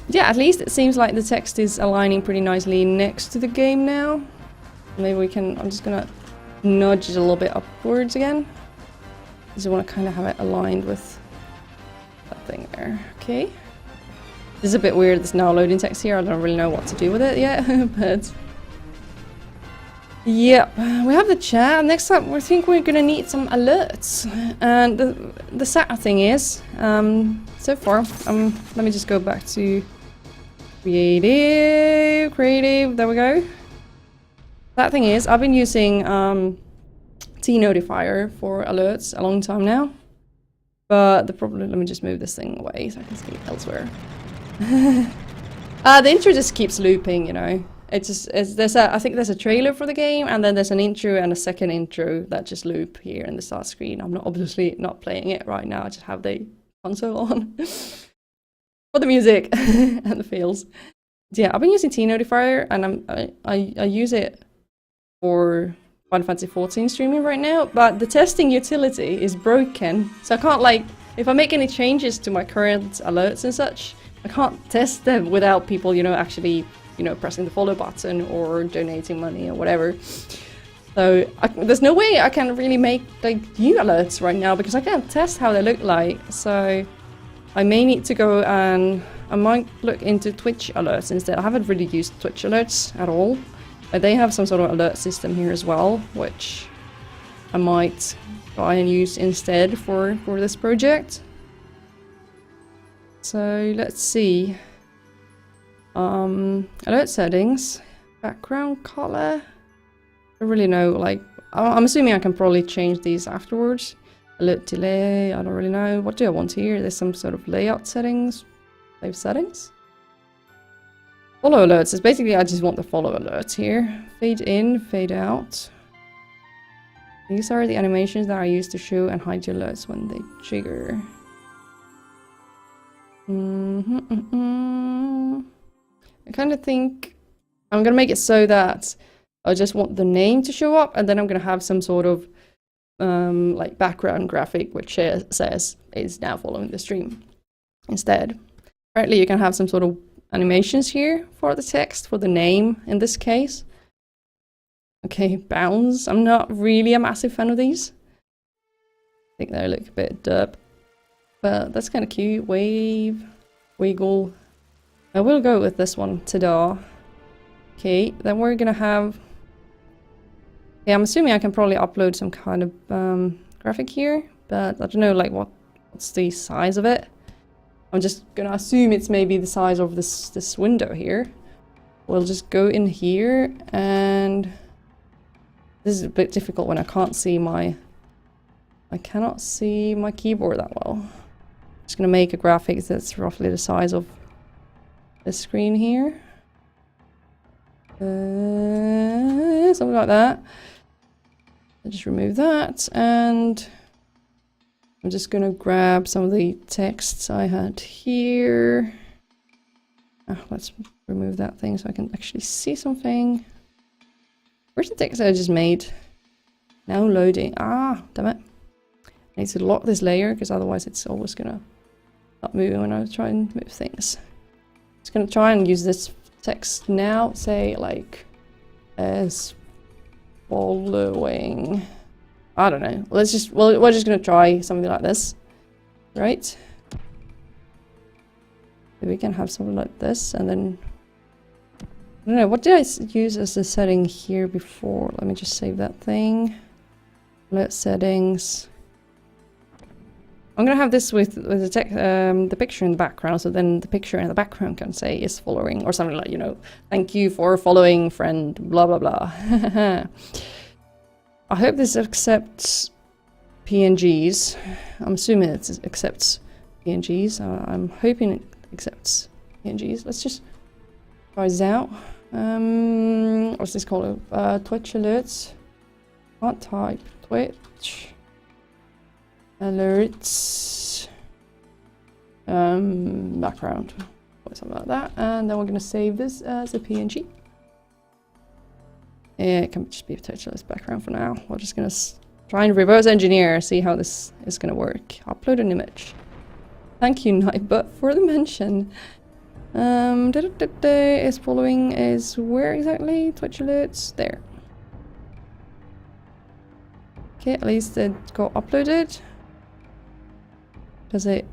Yeah, at least it seems like the text is aligning pretty nicely next to the game now. Maybe we can, I'm just gonna nudge it a little bit upwards again. Because I want to kind of have it aligned with that thing there. Okay. This is a bit weird, this now loading text here. I don't really know what to do with it yet, but... Yep, we have the chat. Next up, we think we're gonna need some alerts. And the sad thing is, so far, let me just go back to creative, there we go. That thing is, I've been using T-Notifier for alerts a long time now. But the problem, let me just move this thing away so I can see it elsewhere. The intro just keeps looping, you know. It's just, I think there's a trailer for the game, and then there's an intro and a second intro that just loop here in the start screen. I'm obviously not playing it right now, I just have the console on. For the music and the feels. Yeah, I've been using T-Notifier, and I use it for Final Fantasy 14 streaming right now, but the testing utility is broken, so I can't, like, if I make any changes to my current alerts and such, I can't test them without people, you know, actually, you know, pressing the follow button or donating money or whatever. So there's no way I can really make like new alerts right now because I can't test how they look like. So I may need to go and I might look into Twitch alerts instead. I haven't really used Twitch alerts at all. But they have some sort of alert system here as well, which I might try and use instead for this project. So let's see. Alert settings, background color. I don't really know, like, I'm assuming I can probably change these afterwards. Alert delay, I don't really know. What do I want here? There's some sort of layout settings, save settings. Follow alerts is basically, I just want the follow alerts here. Fade in, fade out. These are the animations that I use to show and hide your alerts when they trigger. I kind of think I'm gonna make it so that I just want the name to show up, and then I'm gonna have some sort of like background graphic which says is now following the stream instead. Apparently you can have some sort of animations here for the text, for the name in this case. Okay, bounds. I'm not really a massive fan of these. I think they look a bit derp. But that's kind of cute. Wave, wiggle. I will go with this one, ta-da. Okay, then we're gonna have... Yeah, I'm assuming I can probably upload some kind of graphic here, but I don't know like what's the size of it. I'm just gonna assume it's maybe the size of this window here. We'll just go in here, and this is a bit difficult when I can't see I cannot see my keyboard that well. I'm just gonna make a graphic that's roughly the size of this screen here. Something like that. I'll just remove that, and I'm just gonna grab some of the texts I had here. Let's remove that thing so I can actually see something. Where's the text I just made? Now loading. Damn it. I need to lock this layer because otherwise it's always gonna stop moving when I try and move things. Just gonna try and use this text now. Say like as following. I don't know. We're just gonna try something like this, right? So we can have something like this, and then I don't know. What did I use as the setting here before? Let me just save that thing. Alert settings. I'm gonna have this with the picture in the background, so then the picture in the background can say is following or something like, you know, thank you for following friend, blah blah blah. I hope this accepts PNGs. I'm assuming it accepts PNGs. I'm hoping it accepts PNGs. Let's just try this out. What's this called? Twitch alerts. Can't type Twitch alerts. Background or something like that, and then we're gonna save this as a PNG. Yeah, it can just be a touchless background for now. We're just gonna try and reverse engineer, see how this is gonna work. Upload an image. Thank you, Nightbot, for the mention. Is following is where exactly? Twitch alerts there. Okay, at least it got uploaded. Is it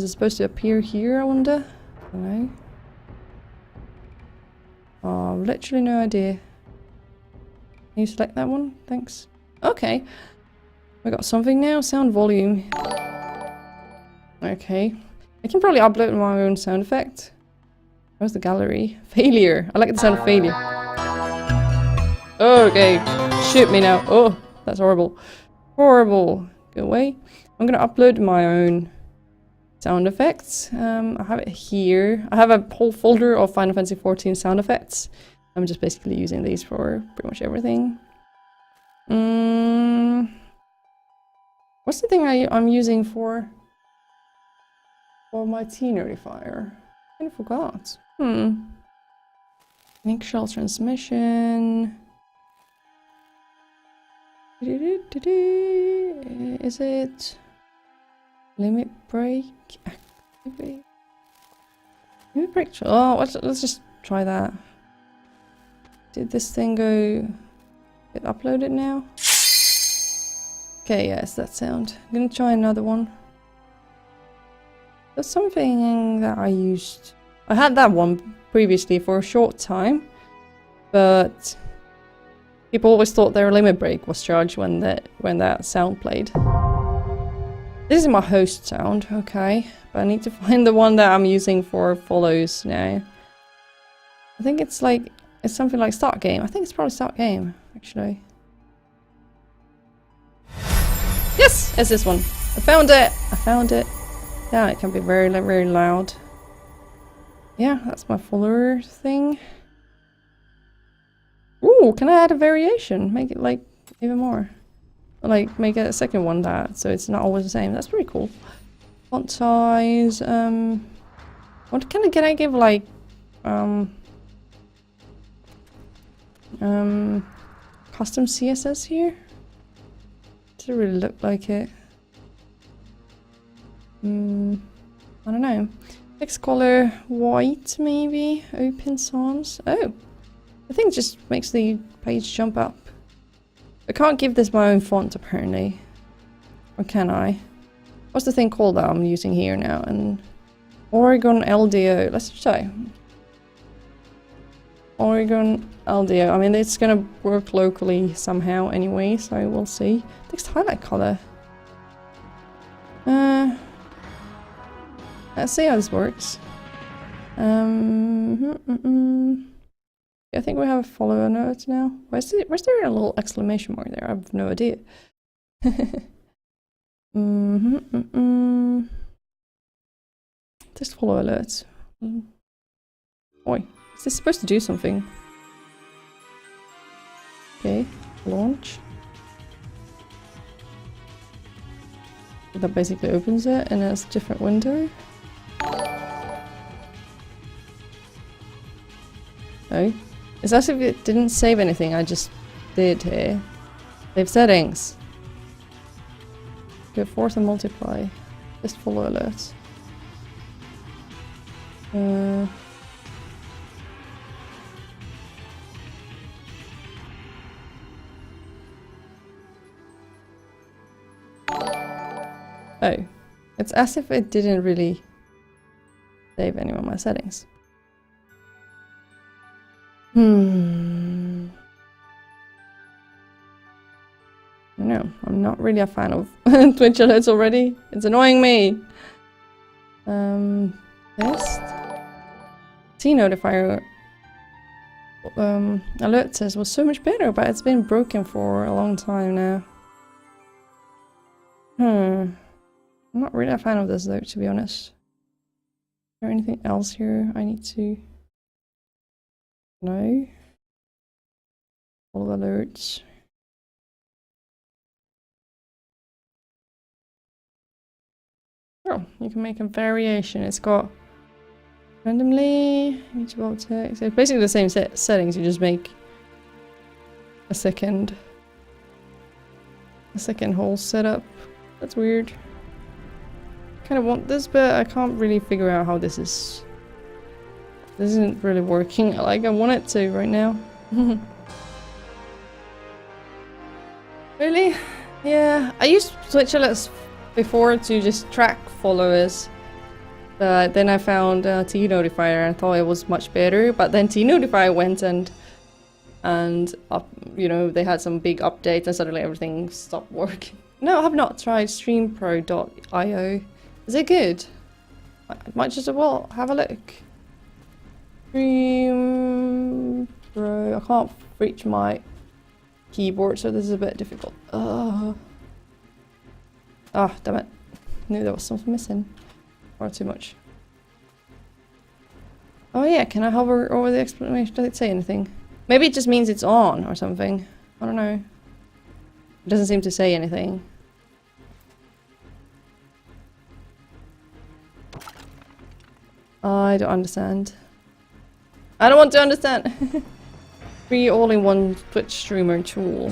supposed to appear here? I wonder. I don't know. Oh, literally no idea. Can you select that one? Thanks. Okay. We got something now. Sound volume. Okay. I can probably upload my own sound effect. Where's the gallery? Failure. I like the sound of failure. Okay. Shoot me now. Oh, that's horrible. Horrible. Go away. I'm gonna upload my own sound effects. I have it here. I have a whole folder of Final Fantasy XIV sound effects. I'm just basically using these for pretty much everything. What's the thing I'm using for my tea notifier? I kind of forgot. Eggshell transmission. Is it limit break? Activate. Limit break. Oh, let's just try that. Did this thing get uploaded now? Okay, yes, that sound. I'm gonna try another one. There's something that I used. I had that one previously for a short time, but people always thought their limit break was charged when that sound played. This is my host sound, okay, but I need to find the one that I'm using for follows now. I think it's something like start game. I think it's probably start game, actually. Yes, it's this one. I found it. I found it. Yeah, it can be very, very loud. Yeah, that's my follower thing. Ooh, can I add a variation? Make it like even more. Like make a second one that so it's not always the same. That's pretty cool. Font size. What can I give like Custom CSS here? Doesn't really look like it. I don't know. Text color white, maybe? Open sans? Oh! I think it just makes the page jump up. I can't give this my own font, apparently. Or can I? What's the thing called that I'm using here now? And Oregon LDO. Let's try. Oregon LDO. I mean, it's gonna work locally somehow anyway, so we'll see. Text highlight color. Let's see how this works. I think we have a follower note now. Where's there a little exclamation mark there? I have no idea. Just follow alerts. Oi, is this supposed to do something? Okay, launch. That basically opens it and it's a different window. Oh, it's as if it didn't save anything. I just did here. Save settings. Go forth and multiply. Just follow alerts. Oh, it's as if it didn't really save any of my settings. No, I'm not really a fan of Twitch alerts already. It's annoying me. Test. T-notifier alert says was so much better, but it's been broken for a long time now. I'm not really a fan of this though, to be honest. Is there anything else here I need to know? All alerts. Oh, you can make a variation. It's got randomly mutable text. It's basically the same settings. You just make a second whole setup. That's weird. Kind of want this, but I can't really figure out how this isn't really working like I want it to right now. Really? Yeah, I used Twitch alerts before to just track followers, but then I found T-notifier and thought it was much better. But then T-notifier went and you know, they had some big updates and suddenly everything stopped working. No, I have not tried streampro.io. Is it good? I might just as well have a look. Stream Pro. I can't reach my keyboard, so this is a bit difficult. Oh, damn it. Knew there was something missing. Or too much. Oh yeah, can I hover over the exclamation? Does it say anything? Maybe it just means it's on or something. I don't know. It doesn't seem to say anything. I don't understand. I don't want to understand. Free all-in-one Twitch streamer tool.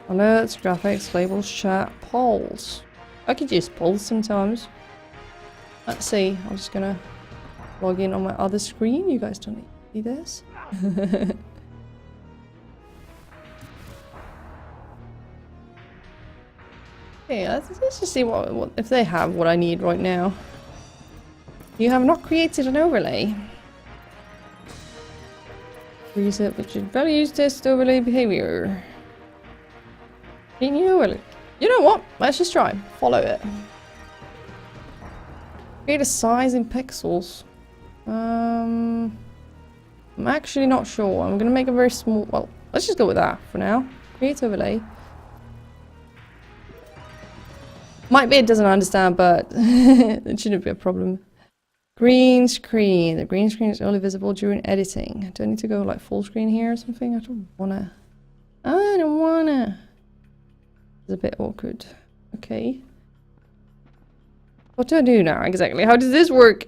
Alerts, graphics, labels, chat, polls. I could use polls sometimes. Let's see. I'm just gonna log in on my other screen. You guys don't need to see this. Okay, let's just see what if they have what I need right now. You have not created an overlay. Reset which values test overlay behavior. You know what? Let's just try. Follow it. Create a size in pixels. I'm actually not sure. I'm gonna make a very small. Well, let's just go with that for now. Create overlay. Might be it doesn't understand, but it shouldn't be a problem. Green screen. The green screen is only visible during editing. Do I need to go like full screen here or something? I don't wanna. It's a bit awkward. Okay. What do I do now exactly? How does this work?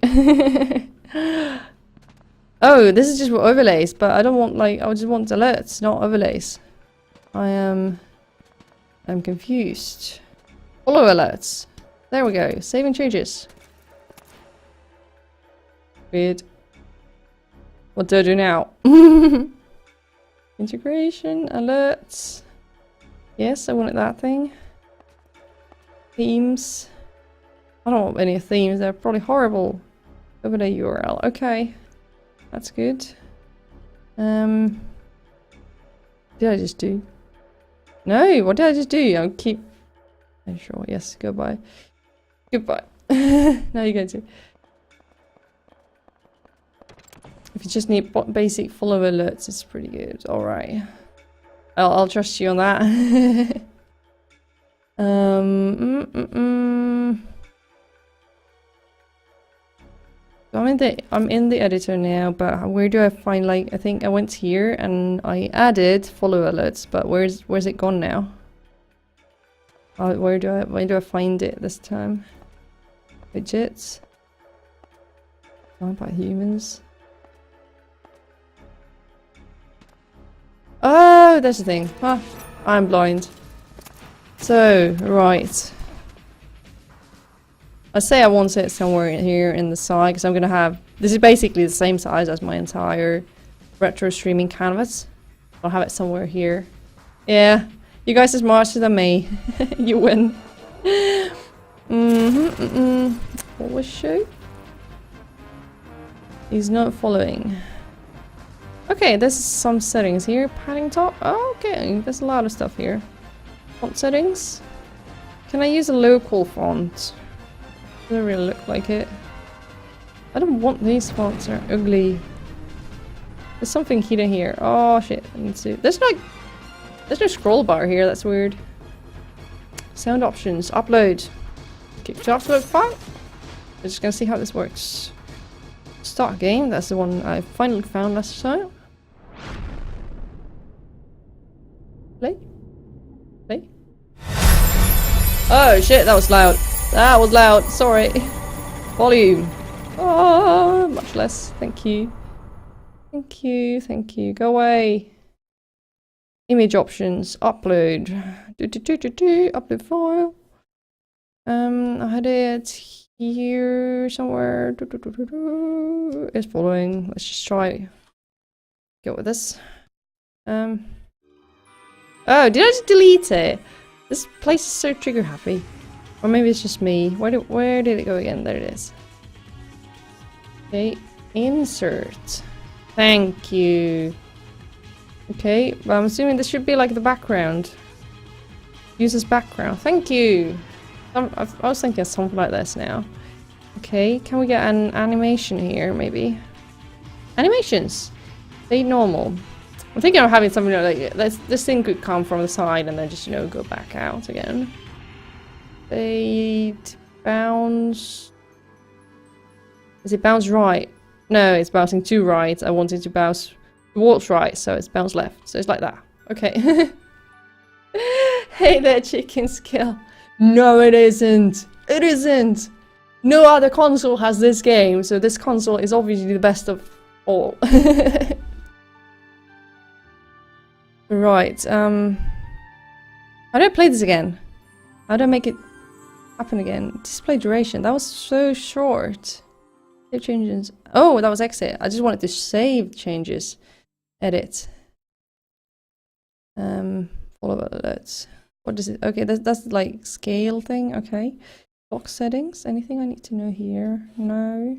Oh, this is just for overlays, but I don't want like, I just want alerts, not overlays. I'm confused. Follow alerts. There we go. Saving changes. Weird. What do I do now? Integration, alerts. Yes, I wanted that thing. Themes. I don't want any themes, they're probably horrible. Overlay URL, okay. That's good. What did I just do? No, what did I just do? I'll keep... Sure, yes, goodbye. Goodbye. Now you get to... If you just need basic follow alerts, it's pretty good. Alright. I'll trust you on that. I'm in the editor now, but where do I find, like, I think I went here and I added follow alerts, but where's it gone now? Where do I find it this time? Widgets. Not by humans. Oh, that's the thing. Ah, I'm blind. So, right. I say I want it somewhere here in the side because I'm gonna have... This is basically the same size as my entire retro streaming canvas. I'll have it somewhere here. Yeah, you guys are smarter than me. You win. What was show? He's not following. Okay, there's some settings here. Padding top. Oh, okay, there's a lot of stuff here. Font settings. Can I use a local font? Doesn't really look like it. I don't want these fonts, they're ugly. There's something hidden here. Oh shit, I need to... There's no scroll bar here, that's weird. Sound options, upload. Kick to upload file. We're just gonna see how this works. Start game, that's the one I finally found last time. Play? Play? Oh shit, that was loud. That was loud, sorry. Volume. Oh, much less. Thank you. Thank you, thank you. Go away. Image options. Upload. Upload file. I had it here somewhere. It's following. Let's just try. Go with this. Oh, did I just delete it? This place is so trigger happy. Or maybe it's just me. Where did it go again? There it is. Okay, insert. Thank you. Okay, well, I'm assuming this should be like the background. Use as background. Thank you. I was thinking of something like this now. Okay, can we get an animation here, maybe? Animations. They normal. I'm thinking of having something like this thing could come from the side and then just, you know, go back out again. Fade, bounce. Does it bounce right? No, it's bouncing to right. I want it to bounce towards right, so it's bounce left. So it's like that. Okay. Hey there, chicken skill. No, it isn't. It isn't. No other console has this game, so this console is obviously the best of all. Right. How do I play this again? How do I make it happen again? Display duration. That was so short. Save changes. Oh, that was exit. I just wanted to save changes. Edit. Follow alerts. What is it? Okay, that's like scale thing. Okay. Box settings. Anything I need to know here? No.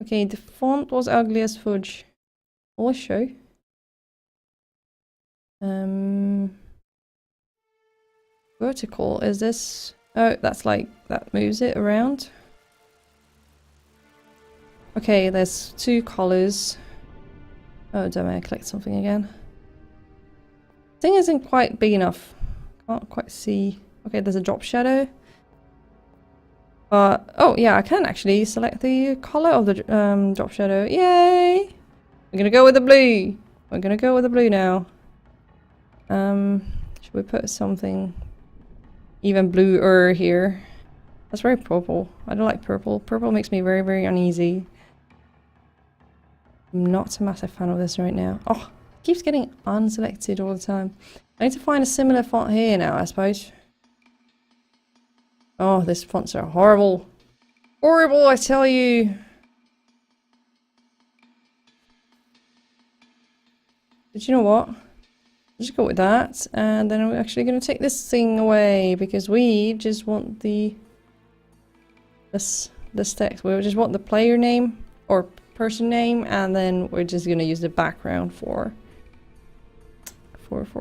Okay, the font was ugly as fudge. I'll show. Vertical. Is this? Oh, that's like that moves it around. Okay, there's two colors. Oh, damn it, I clicked something again. Thing isn't quite big enough. Can't quite see. Okay, there's a drop shadow. Oh yeah, I can actually select the color of the drop shadow. Yay! We're gonna go with the blue. We're gonna go with the blue now. Should we put something even bluer here? That's very purple. I don't like purple. Purple makes me very, very uneasy. I'm not a massive fan of this right now. Oh, it keeps getting unselected all the time. I need to find a similar font here now, I suppose. Oh, these fonts are horrible. Horrible, I tell you. But you know what? Just go with that, and then we're actually going to take this thing away because we just want this text. We just want the player name or person name, and then we're just going to use the background for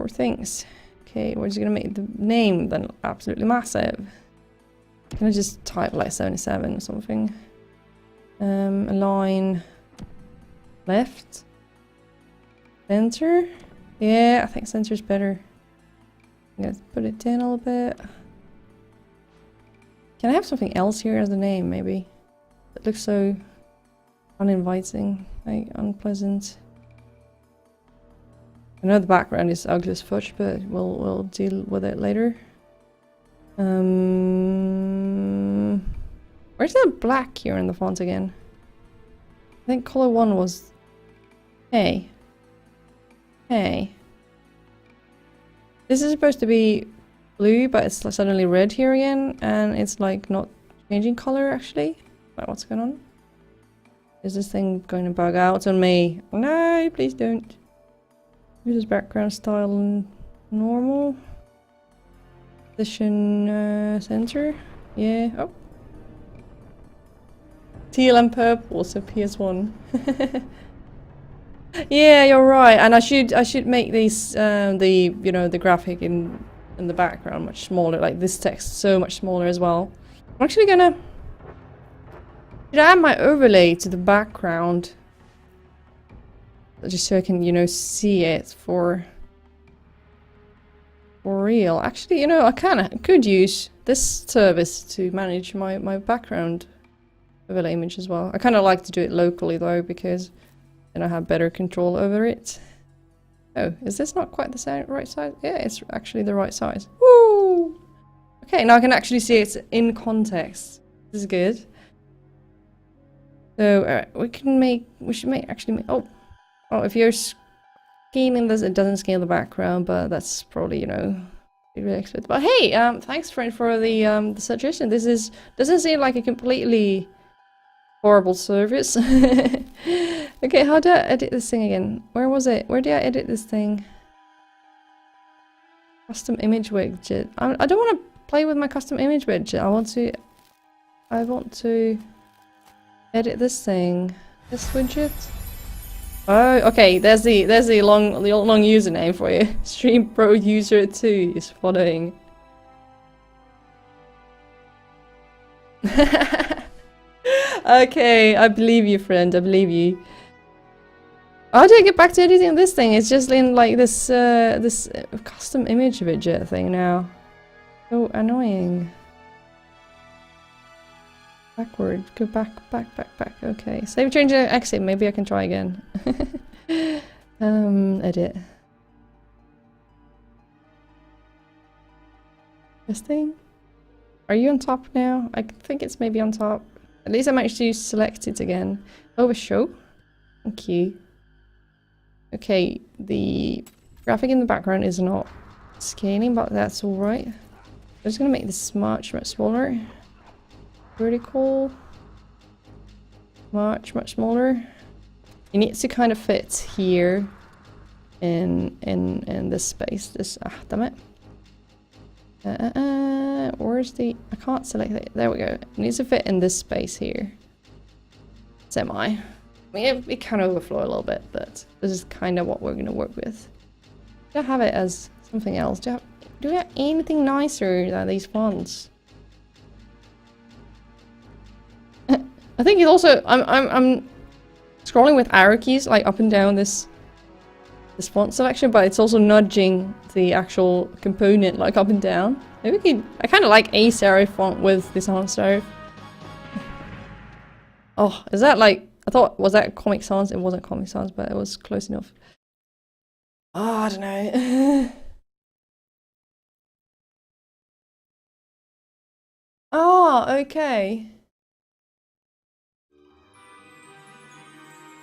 things. Okay, we're just going to make the name then absolutely massive. Can I just type like 77 or something? Align left, center. Yeah, I think center's better. I'm gonna put it down a little bit. Can I have something else here as the name, maybe? It looks so uninviting, like unpleasant. I know the background is ugly as fudge, but we'll deal with it later. Where's the black here in the font again? I think color 1 was... Hey. Hey. This is supposed to be blue, but it's suddenly red here again, and it's like not changing color actually. Like, what's going on? Is this thing going to bug out on me? No, please don't. Use this background style normal. Position center. Yeah. Oh. Teal and purple, so PS1. Yeah, you're right, and I should make these the graphic in the background much smaller, like this text so much smaller as well. I'm actually gonna add my overlay to the background just so I can see it for real. Actually, I could use this service to manage my background overlay image as well. I kind of like to do it locally though, because then I have better control over it. Oh, is this not quite the right size? Yeah, it's actually the right size. Woo! Okay, now I can actually see it's in context. This is good. So, alright, we should actually make, oh, if you're scaling this, it doesn't scale the background, but that's probably, really expected. But hey, thanks friend for the suggestion. This doesn't seem like a completely horrible service. Okay, how do I edit this thing again? Where was it? Where did I edit this thing? Custom image widget. I don't want to play with my custom image widget. I want to edit this thing. This widget. Oh, okay. There's the long username for you. Stream Pro User 2 is following. Okay, I believe you, friend. I believe you. How do I get back to editing this thing? It's just in like this custom image widget thing now. So annoying. Backward. Go back. Okay. Save, change, exit. Maybe I can try again. Edit. This thing? Are you on top now? I think it's maybe on top. At least I managed to select it again. Overshow. Thank you. Okay, the graphic in the background is not scaling, but that's alright. I'm just gonna make this much smaller. Vertical. Much smaller. It needs to kind of fit here in this space. Damn it. Where's the... I can't select it. There we go. It needs to fit in this space here. Semi. I mean, it can overflow a little bit, but this is kind of what we're going to work with. Do I have it as something else? Do we have anything nicer than these fonts? I think it's also... I'm scrolling with arrow keys, like up and down this font selection, but it's also nudging the actual component like up and down. Maybe we could... I kind of like a serif font with this sans serif. Oh, is that like... I thought, was that Comic Sans? It wasn't Comic Sans, but it was close enough. Oh, I don't know. Oh, okay.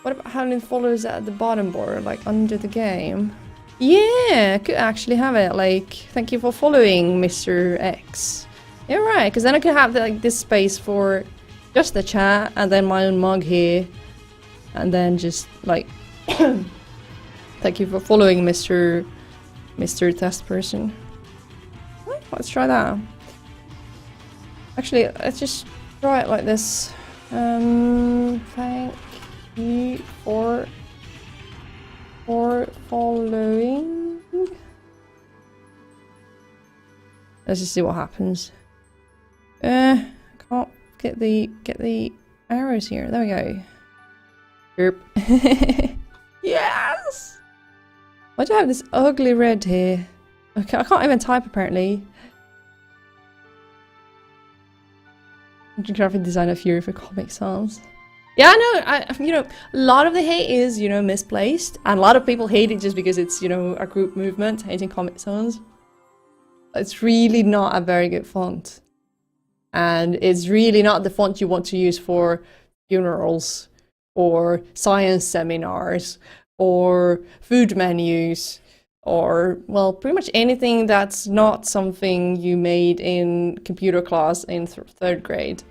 What about having followers at the bottom border, like under the game? Yeah, I could actually have it like, thank you for following, Mr. X. Yeah, right, because then I could have like this space for just the chat, and then my own mug here, and then just like, thank you for following, Mr. Test Person. Let's try that. Actually, let's just try it like this. Thank you for following. Let's just see what happens. Can't get the arrows here. There we go. Derp. Yes! Why do I have this ugly red here? Okay, I can't even type apparently. Graphic designer Fury for Comic Sans. Yeah, I know. You know, a lot of the hate is, you know, misplaced, and a lot of people hate it just because it's, you know, a group movement hating Comic Sans. It's really not a very good font, and it's really not the font you want to use for funerals or science seminars or food menus or, well, pretty much anything that's not something you made in computer class in 3rd grade.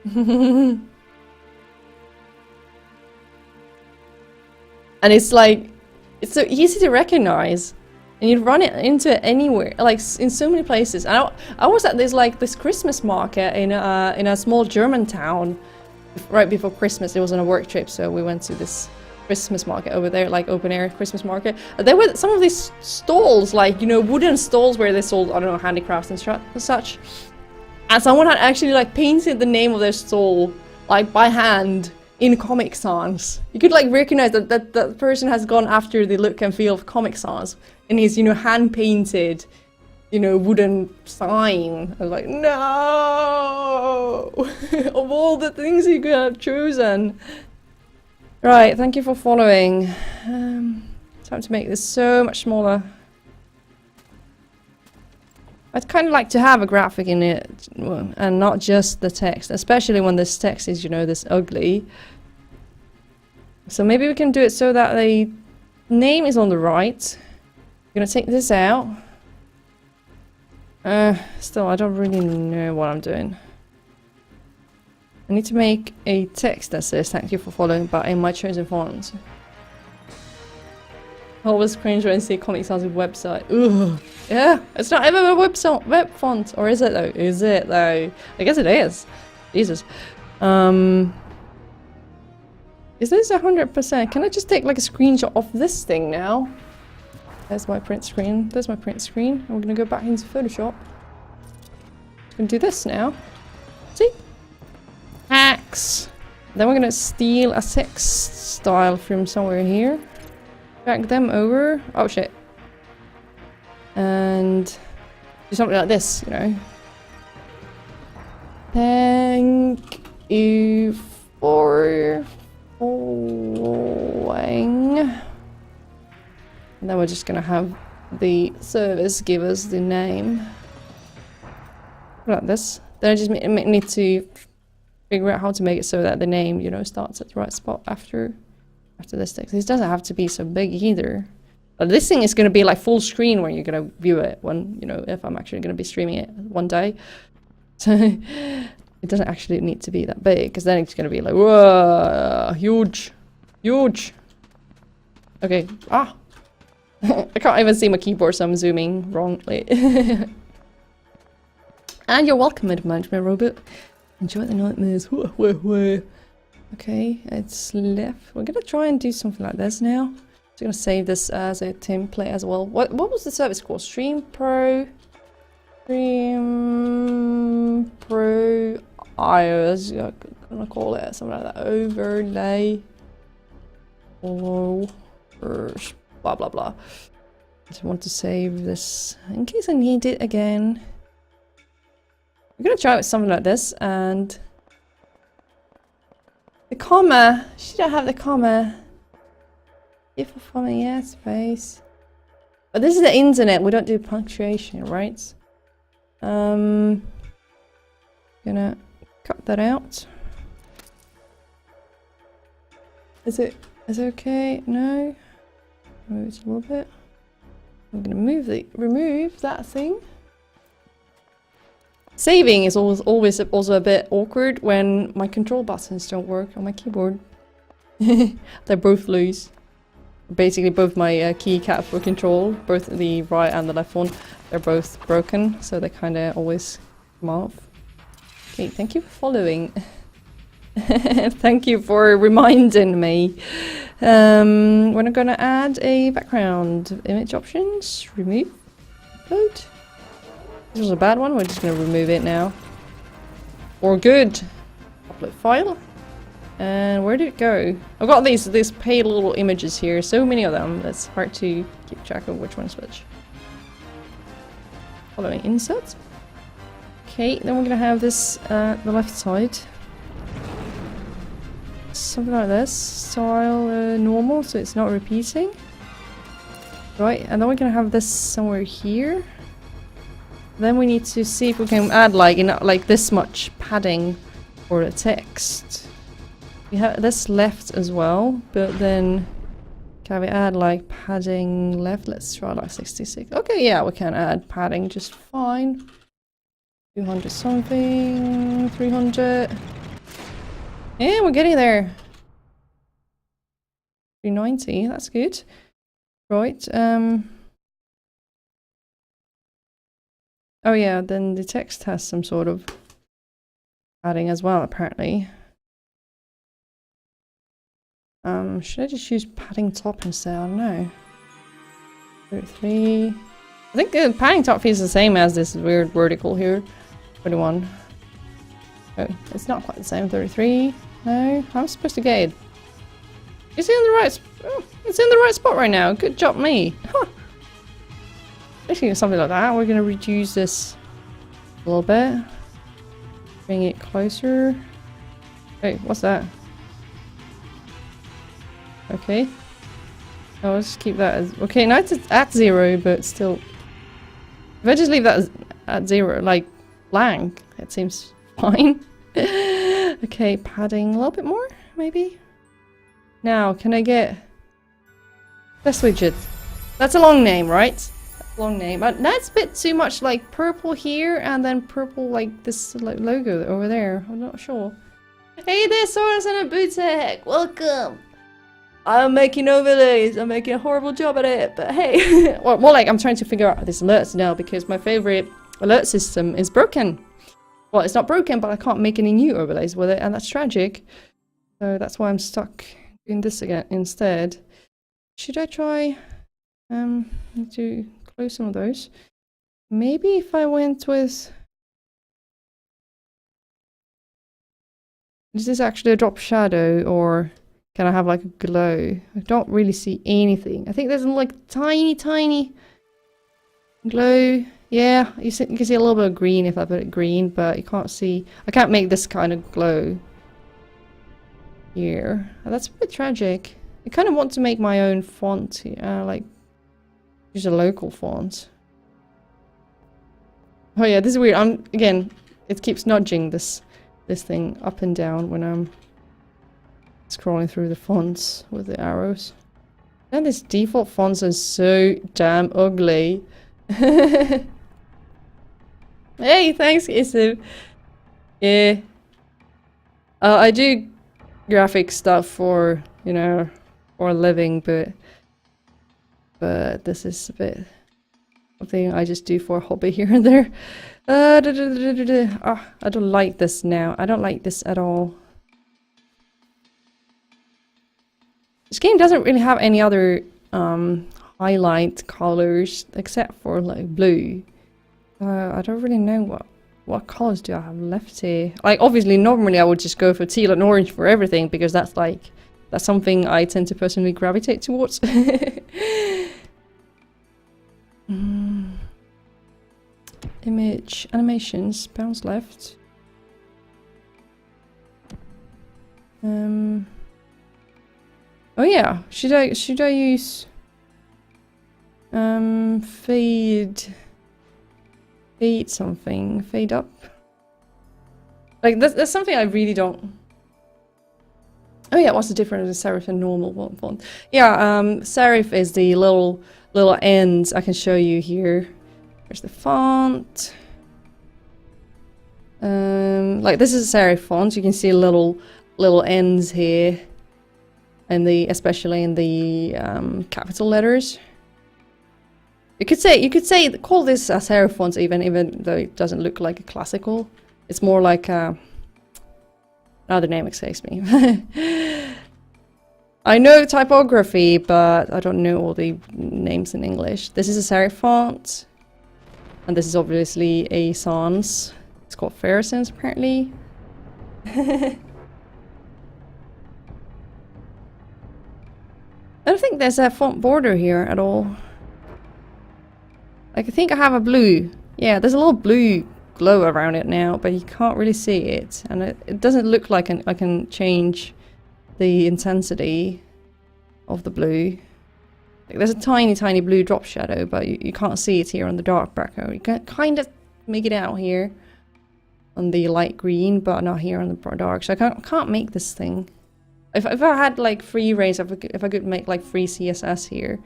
And it's like, it's so easy to recognize, and you run it into it anywhere, like in so many places. And I was at this Christmas market in a small German town right before Christmas. It was on a work trip, so we went to this Christmas market over there, like open air Christmas market. There were some of these stalls, like, you know, wooden stalls where they sold, I don't know, handicrafts and such. And someone had actually like painted the name of their stall, like by hand, in Comic Sans. You could like recognize that person has gone after the look and feel of Comic Sans in his, you know, hand painted, you know, wooden sign. I was like, no! Of all the things you could have chosen. Right, thank you for following. Time to make this so much smaller. I'd kind of like to have a graphic in it, and not just the text, especially when this text is, you know, this ugly. So maybe we can do it so that the name is on the right. I'm gonna take this out. Still, I don't really know what I'm doing. I need to make a text that says thank you for following, but in my chosen font. Always cringe when I see Comic Sans website. Ugh. Yeah, it's not even a web font, or is it though? Is it though? I guess it is. Jesus. Is this 100%? Can I just take like a screenshot of this thing now? There's my print screen. There's my print screen. I'm gonna go back into Photoshop. I'm gonna do this now. See? Hacks. Then we're gonna steal a text style from somewhere in here. Drag them over. Oh shit. And do something like this, you know. Thank you for following. And then we're just gonna have the service give us the name. Like this. Then I just need to figure out how to make it so that the name, you know, starts at the right spot after this text. This doesn't have to be so big either. But this thing is going to be like full screen when you're going to view it, when, you know, if I'm actually going to be streaming it one day. So it doesn't actually need to be that big, because then it's going to be like, whoa, huge. Okay, I can't even see my keyboard, so I'm zooming wrongly. And you're welcome, management robot. Enjoy the nightmares. Okay, it's left. We're gonna try and do something like this now. Just gonna save this as a template as well. What was the service called? Stream Pro I was gonna call it something like that. Overlay. Oh, blah blah blah. Just want to save this in case I need it again. We're gonna try with something like this, and the comma. Should I have the comma? If a comma, yeah, space. But this is the internet. We don't do punctuation, right? Gonna cut that out. Is it okay? No. Move it a little bit. I'm gonna remove that thing. Saving is always also a bit awkward when my control buttons don't work on my keyboard. They're both loose. Basically both my keycaps for control, both the right and the left one, they're both broken, so they kind of always come off. Okay, thank you for following. Thank you for reminding me. We're not gonna add a background. Image options, remove, upload. This was a bad one, we're just gonna remove it now. Or good. Upload file. And where did it go? I've got these pale little images here, so many of them, it's hard to keep track of which one's which. Following insert. Okay, then we're gonna have this the left side. Something like this. Style normal, so it's not repeating. Right, and then we're gonna have this somewhere here. Then we need to see if we can add like this much padding for the text. We have this left as well, but then can we add like padding left? Let's try like 66. Okay, yeah, we can add padding just fine. 200 something, 300. Yeah, we're getting there. 390, that's good. Right, oh yeah, then the text has some sort of padding as well, apparently. Should I just use padding top instead? I don't know. 33. I think the padding top feels the same as this weird vertical here. 21. Oh, it's not quite the same. 33. No, I'm supposed to get it. It's in the right. Oh, it's in the right spot right now. Good job, me. Huh. Basically, something like that. We're gonna reduce this a little bit. Bring it closer. Hey, what's that? Okay. I'll just keep that as... Okay, now it's at 0, but still... If I just leave that at 0, like, blank, it seems fine. Okay, padding a little bit more, maybe? Now, can I get... Test widget. That's a long name, right? That's a long name. That's a bit too much, like, purple here, and then purple, like, this like, logo over there. I'm not sure. Hey there, Soros and a Bootek! Welcome! I'm making overlays. I'm making a horrible job at it, but hey. Well, more like I'm trying to figure out this alerts now because my favorite alert system is broken. Well, it's not broken, but I can't make any new overlays with it, and that's tragic. So that's why I'm stuck doing this again instead. Should I try to close some of those? Maybe if I went with... Is this actually a drop shadow or... Can I have like a glow? I don't really see anything. I think there's like tiny glow. Yeah, you can see a little bit of green if I put it green, but you can't see. I can't make this kind of glow here. That's a bit tragic. I kind of want to make my own font, like use a local font. Oh yeah, this is weird. Again, it keeps nudging this thing up and down when I'm scrolling through the fonts with the arrows. And this default fonts are so damn ugly. Hey, thanks, Isu. Yeah. I do graphic stuff for, you know, for a living, but this is a bit something I just do for a hobby here and there. I don't like this now. I don't like this at all. This game doesn't really have any other highlight colors except for like blue. I don't really know what colors do I have left here. Like obviously normally I would just go for teal and orange for everything because that's something I tend to personally gravitate towards. Image animations, bounce left. Oh yeah, should I use fade something, fade up? Like that's something I really don't Oh yeah, what's the difference between serif and normal font? Yeah, serif is the little ends. I can show you here. Here's the font. Like this is a serif font. You can see little ends here, and especially in the capital letters. You could say call this a serif font even though it doesn't look like a classical. It's more like a another name escapes me. I know typography, but I don't know all the names in English. This is a serif font, and this is obviously a sans. It's called Fair Sans apparently. I don't think there's a font border here at all. Like, I think I have a blue. Yeah, there's a little blue glow around it now, but you can't really see it. And it doesn't look like I can change the intensity of the blue. Like, there's a tiny blue drop shadow, but you can't see it here on the dark background. You can kind of make it out here on the light green, but not here on the dark. So I can't make this thing. If I had like free range, if I could make like free CSS here,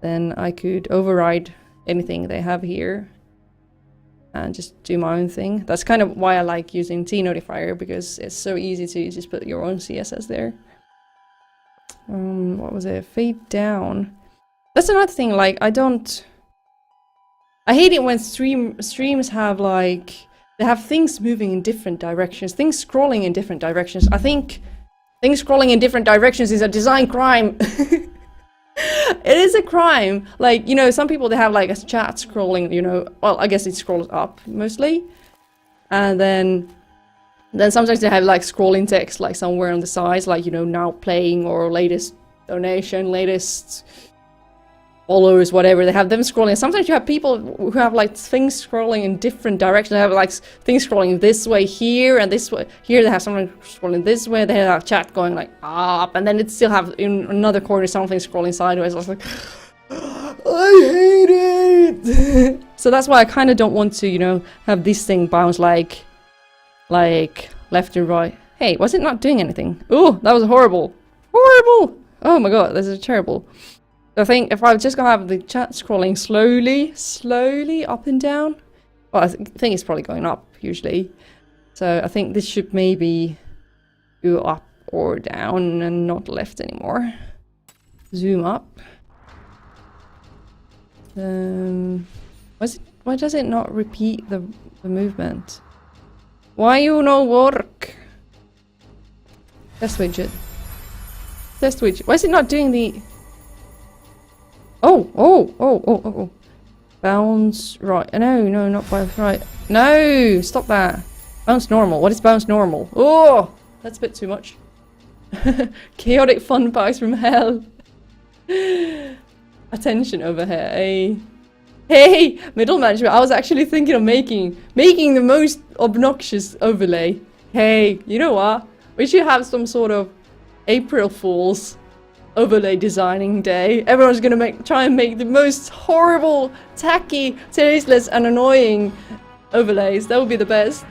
then I could override anything they have here and just do my own thing. That's kind of why I like using T-Notifier, because it's so easy to just put your own CSS there. What was it? Fade down. That's another thing, like I hate it when streams have like, they have things moving in different directions, things scrolling in different directions. I think things scrolling in different directions is a design crime. It is a crime. Like, you know, some people, they have like a chat scrolling, you know, well, I guess it scrolls up mostly. And then sometimes they have like scrolling text like somewhere on the sides, like, you know, now playing or latest donation, latest followers, whatever. They have them scrolling. Sometimes you have people who have like things scrolling in different directions. They have like things scrolling this way here and this way here. They have someone scrolling this way. They have chat going like up, and then it still have in another corner something scrolling sideways. I was like, I hate it. So that's why I kind of don't want to, you know, have this thing bounce like left and right. Hey, was it not doing anything? Oh, that was horrible. Oh my god, this is terrible. I think if I was just gonna have the chat scrolling slowly up and down, well, I think it's probably going up usually. So I think this should maybe go up or down and not left anymore. Zoom up. Why does it not repeat the movement? Why you no work? Test widget. Test widget. Why is it not doing the... Oh. Bounce right. No, not bounce right. No, stop that. Bounce normal. What is bounce normal? Oh, that's a bit too much. Chaotic fun packs from hell. Attention over here. Hey, middle management. I was actually thinking of making the most obnoxious overlay. Hey, you know what? We should have some sort of April Fool's overlay designing day. Everyone's gonna try and make the most horrible, tacky, tasteless, and annoying overlays. That would be the best.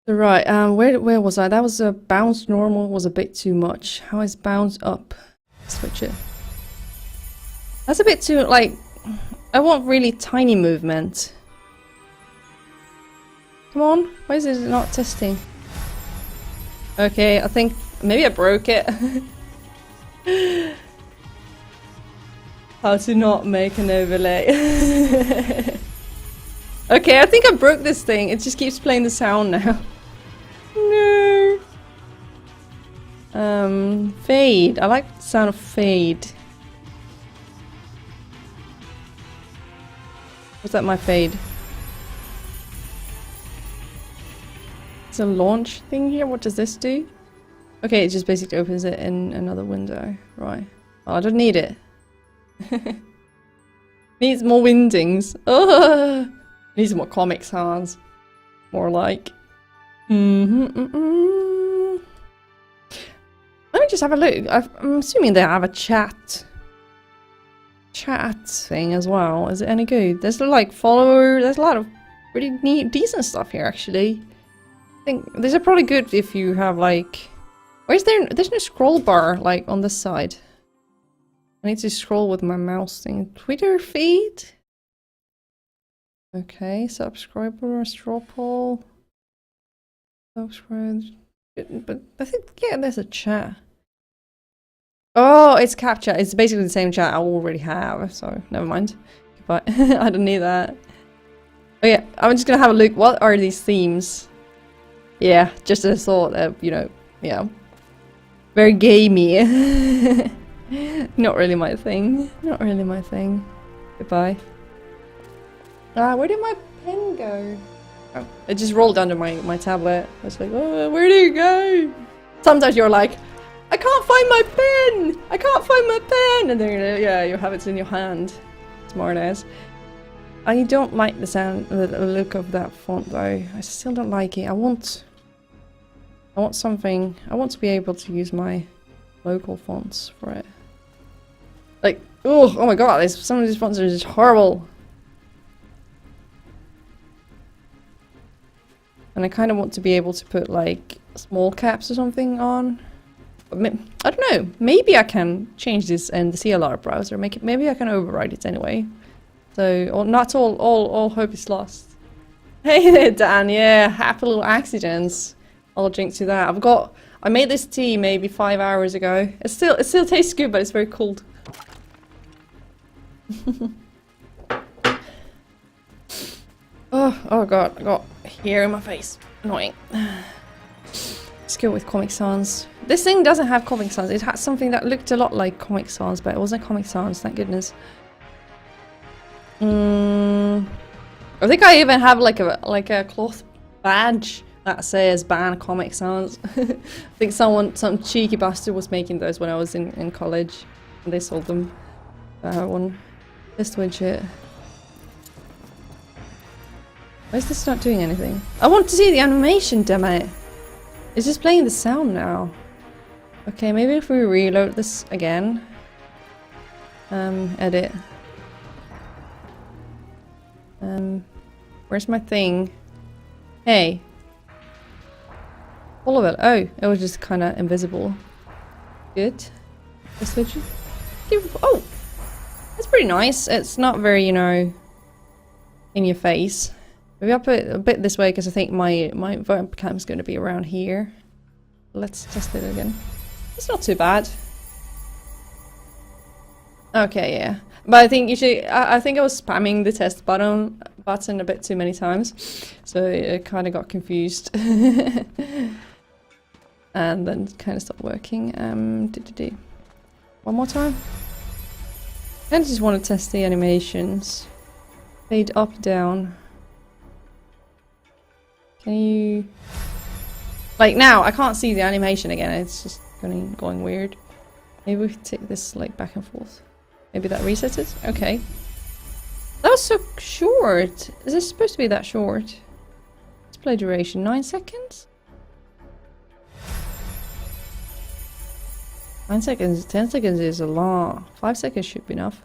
Right, where was I? That was a bounce normal was a bit too much. How is bounce up? Switch it. That's a bit too, like, I want really tiny movement. Come on, why is it not testing? Okay, I think maybe I broke it. How to not make an overlay. Okay, I think I broke this thing. It just keeps playing the sound now. No. Fade. I like the sound of fade. Was that my fade? It's a launch thing here. What does this do? Okay, it just basically opens it in another window. Right. Well, I don't need it. Needs more windings. Oh, needs more Comic Sans. More like. Let me just have a look. I'm assuming they have a chat thing as well. Is it any good? There's like follower. There's a lot of pretty neat, decent stuff here actually. think these are probably good if you have like... Where's there? There's no scroll bar like on this side. I need to scroll with my mouse thing. Twitter feed? Okay, subscriber, straw poll. Subscribe. But I think, yeah, there's a chat. Oh, it's cap chat. It's basically the same chat I already have, so never mind. But I don't need that. Oh yeah, I'm just gonna have a look. What are these themes? Yeah, just a thought that, you know, yeah. Very gamey. Not really my thing. Not really my thing. Goodbye. Where did my pen go? Oh, it just rolled under my tablet. I was like, oh, where did it go? Sometimes you're like, I can't find my pen! I can't find my pen! And then, yeah, you have it in your hand. Smart ass. I don't like the sound, the look of that font though. I still don't like it. I want something. I want to be able to use my local fonts for it. Like, oh my god, some of these fonts are just horrible. And I kind of want to be able to put like small caps or something on. But I don't know. Maybe I can change this in the CLR browser. Make it. Maybe I can override it anyway. So, not all hope is lost. Hey there, Dan. Yeah, happy little accidents. I'll drink to that. I made this tea maybe 5 hours ago. It still tastes good, but it's very cold. Oh god, I got hair in my face. Annoying. Let's go with Comic Sans. This thing doesn't have Comic Sans. It had something that looked a lot like Comic Sans, but it wasn't Comic Sans, thank goodness. I think I even have like a cloth badge that says ban Comic Sans. I think some cheeky bastard was making those when I was in college, and they sold them. That one. This widget. Why is this not doing anything? I want to see the animation, damn it! It's just playing the sound now. Okay, maybe if we reload this again. Edit. Where's my thing? Hey. All of it. Oh, it was just kind of invisible. Good. This widget. Oh! That's pretty nice. It's not very, you know, in your face. Maybe I'll put it a bit this way because I think my webcam is going to be around here. Let's test it again. It's not too bad. Okay, yeah. But I think you should. I think I was spamming the test button a bit too many times, so it kind of got confused, and then kind of stopped working. One more time. I just want to test the animations. Fade up, down. Can you... Like now, I can't see the animation again. It's just going weird. Maybe we could take this like back and forth. Maybe that resets it? Okay. That was so short. Is it supposed to be that short? Display duration, 9 seconds? 9 seconds, 10 seconds is a lot. 5 seconds should be enough.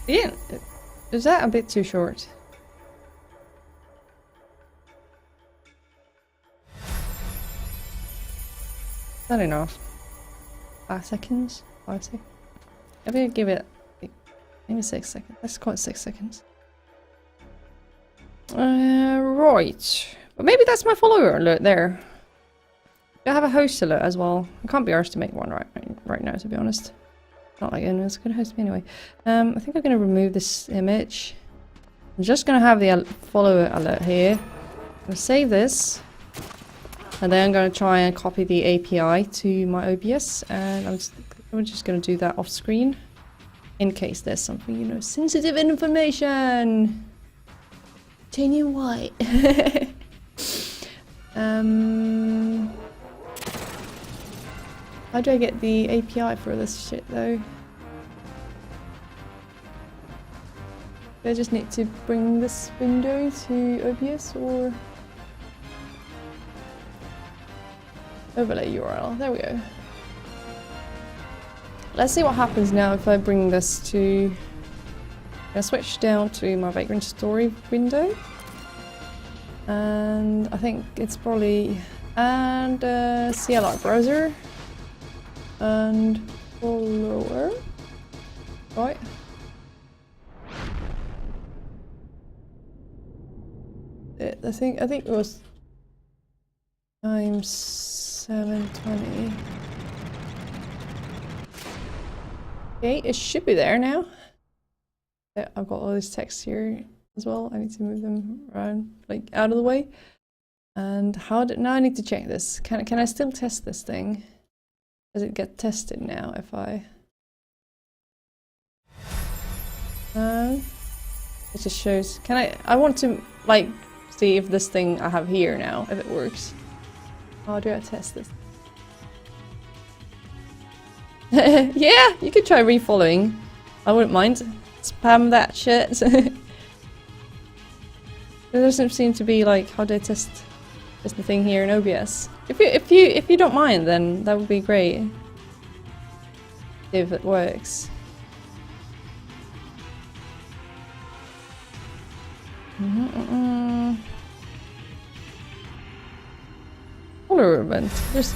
Yeah, is that a bit too short? Not enough. 5 seconds? 5 seconds? Maybe I'll give it maybe 6 seconds. Let's call it 6 seconds. Right. But maybe that's my follower alert there. I have a host alert as well. I can't be arsed to make one right now, to be honest. Not like anyone's gonna host me anyway. I think I'm gonna remove this image. I'm just gonna have the follower alert here. I'm gonna save this. And then I'm going to try and copy the API to my OBS, and I'm just going to do that off screen in case there's something, you know, sensitive information. Tiny white. How do I get the API for this shit though? Do I just need to bring this window to OBS or? Overlay URL, there we go. Let's see what happens now if I bring this to I switch down to my Vagrant Story window. And I think it's probably... And CLR browser. And follower. Right. I think it was times 720. Okay, it should be there now. Yeah, I've got all this text here as well. I need to move them around, like out of the way. And now I need to check this. Can I still test this thing? Does it get tested now if I... It just shows. I want to like see if this thing I have here now, if it works. How do I test this? Yeah, you could try refollowing. I wouldn't mind. Spam that shit. There doesn't seem to be like, how do I test the thing here in OBS? If you don't mind, then that would be great. If it works. Follower event. Just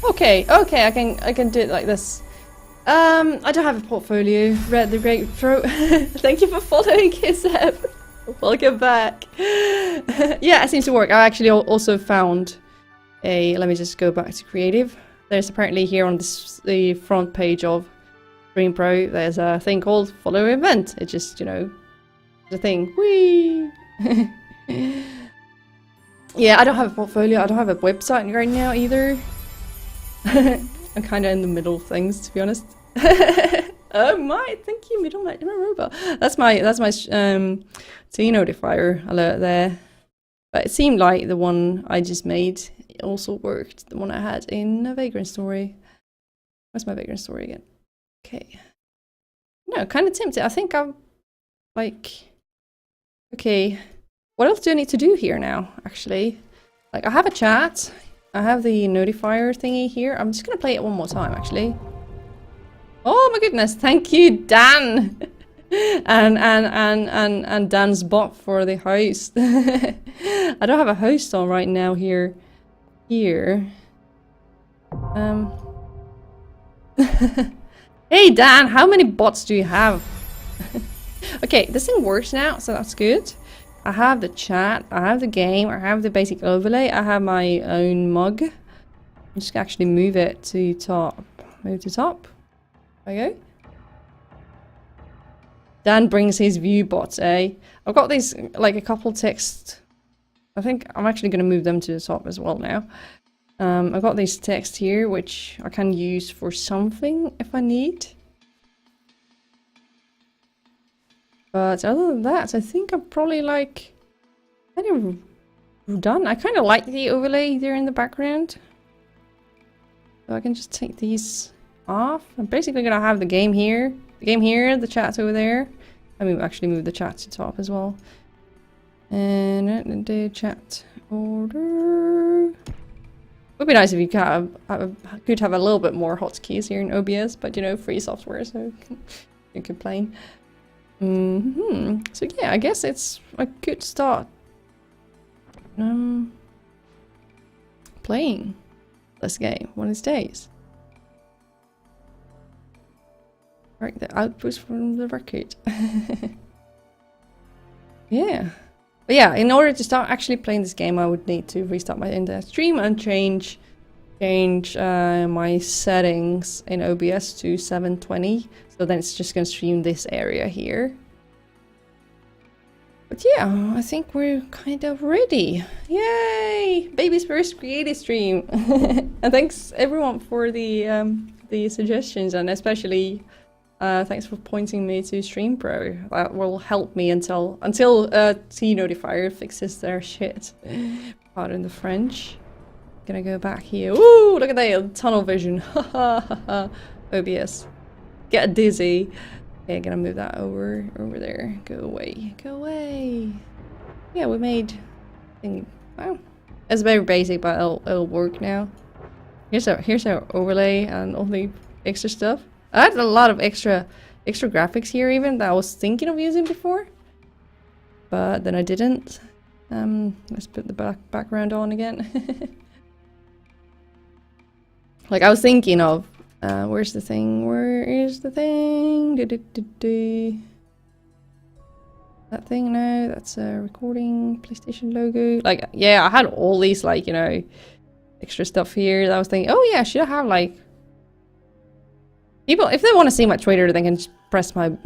okay. I can do it like this. I don't have a portfolio. Read the grapefruit. Thank you for following, Kisep. Welcome back. Yeah, it seems to work. I actually also found a. Let me just go back to creative. There's apparently here on the front page of Stream Pro. There's a thing called follower event. It just, you know, the thing. Whee! Yeah, I don't have a portfolio. I don't have a website right now either. I'm kind of in the middle of things, to be honest. Oh my! Thank you, middle robot. That's my T notifier alert there. But it seemed like the one I just made also worked. The one I had in a Vagrant Story. Where's my Vagrant Story again? Okay. No, kind of tempted. I think I'm like. Okay. What else do I need to do here now? Actually, like I have a chat. I have the notifier thingy here. I'm just gonna play it one more time, actually. Oh my goodness! Thank you, Dan, and Dan's bot for the host. I don't have a host on right now here. Hey Dan, how many bots do you have? Okay, this thing works now, so that's good. I have the chat, I have the game, I have the basic overlay, I have my own mug. I'm just gonna actually move it to top. Move to top. There we go. Dan brings his view bots, eh? I've got these, like a couple text. I think I'm actually gonna move them to the top as well now. I've got these text here, which I can use for something if I need. But other than that, I think I'm probably like kind of done. I kind of like the overlay there in the background. So I can just take these off. I'm basically gonna have the game here, the chat's over there. I mean, actually move the chat to top as well. And the chat order. Would be nice if you could have a little bit more hotkeys here in OBS, but you know, free software, so you could play. So yeah, I guess it's a good start. Playing this game one of these days. Right, the outpost from the record. Yeah. But yeah, in order to start actually playing this game, I would need to restart my internet stream and change my settings in OBS to 720. So then it's just going to stream this area here. But yeah, I think we're kind of ready. Yay! Baby's first creative stream. And thanks everyone for the suggestions, and especially thanks for pointing me to Stream Pro. That will help me until T Notifier fixes their shit. Pardon the French. Gonna go back here. Ooh, look at that tunnel vision. OBS. Get dizzy. Okay, gonna move that over there. Go away. Go away. Yeah, we made thing. Wow. It's very basic, but it'll work now. Here's our overlay and all the extra stuff. I had a lot of extra extra graphics here even that I was thinking of using before, but then I didn't. Let's put the background on again. Like I was thinking of, where's the thing? Where is the thing? That thing? No, that's a recording PlayStation logo. Like, yeah, I had all these like, you know, extra stuff here that I was thinking, oh yeah, should I have like people, if they want to see my Twitter, they can just press press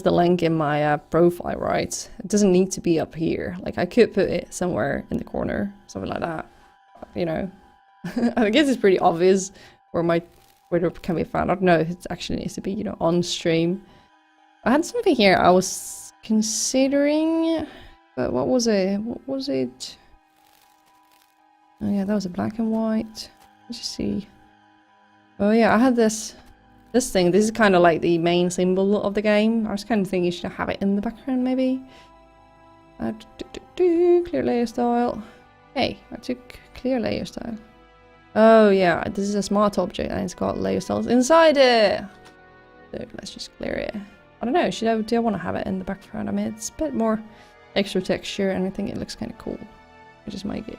the link in my profile, right? It doesn't need to be up here. Like I could put it somewhere in the corner, something like that, you know. I guess it's pretty obvious where my Twitter can be found. I don't know if it actually needs to be, you know, on stream. I had something here I was considering, but what was it? What was it? Oh yeah, that was a black and white. Let's just see. Oh yeah, I had this thing. This is kind of like the main symbol of the game. I was kind of thinking you should have it in the background maybe. Clear layer style. Hey, I took clear layer style. Oh yeah, this is a smart object and it's got layer styles inside it. So let's just clear it. I don't know, do I want to have it in the background? I mean, it's a bit more extra texture and I think it looks kind of cool. I just make it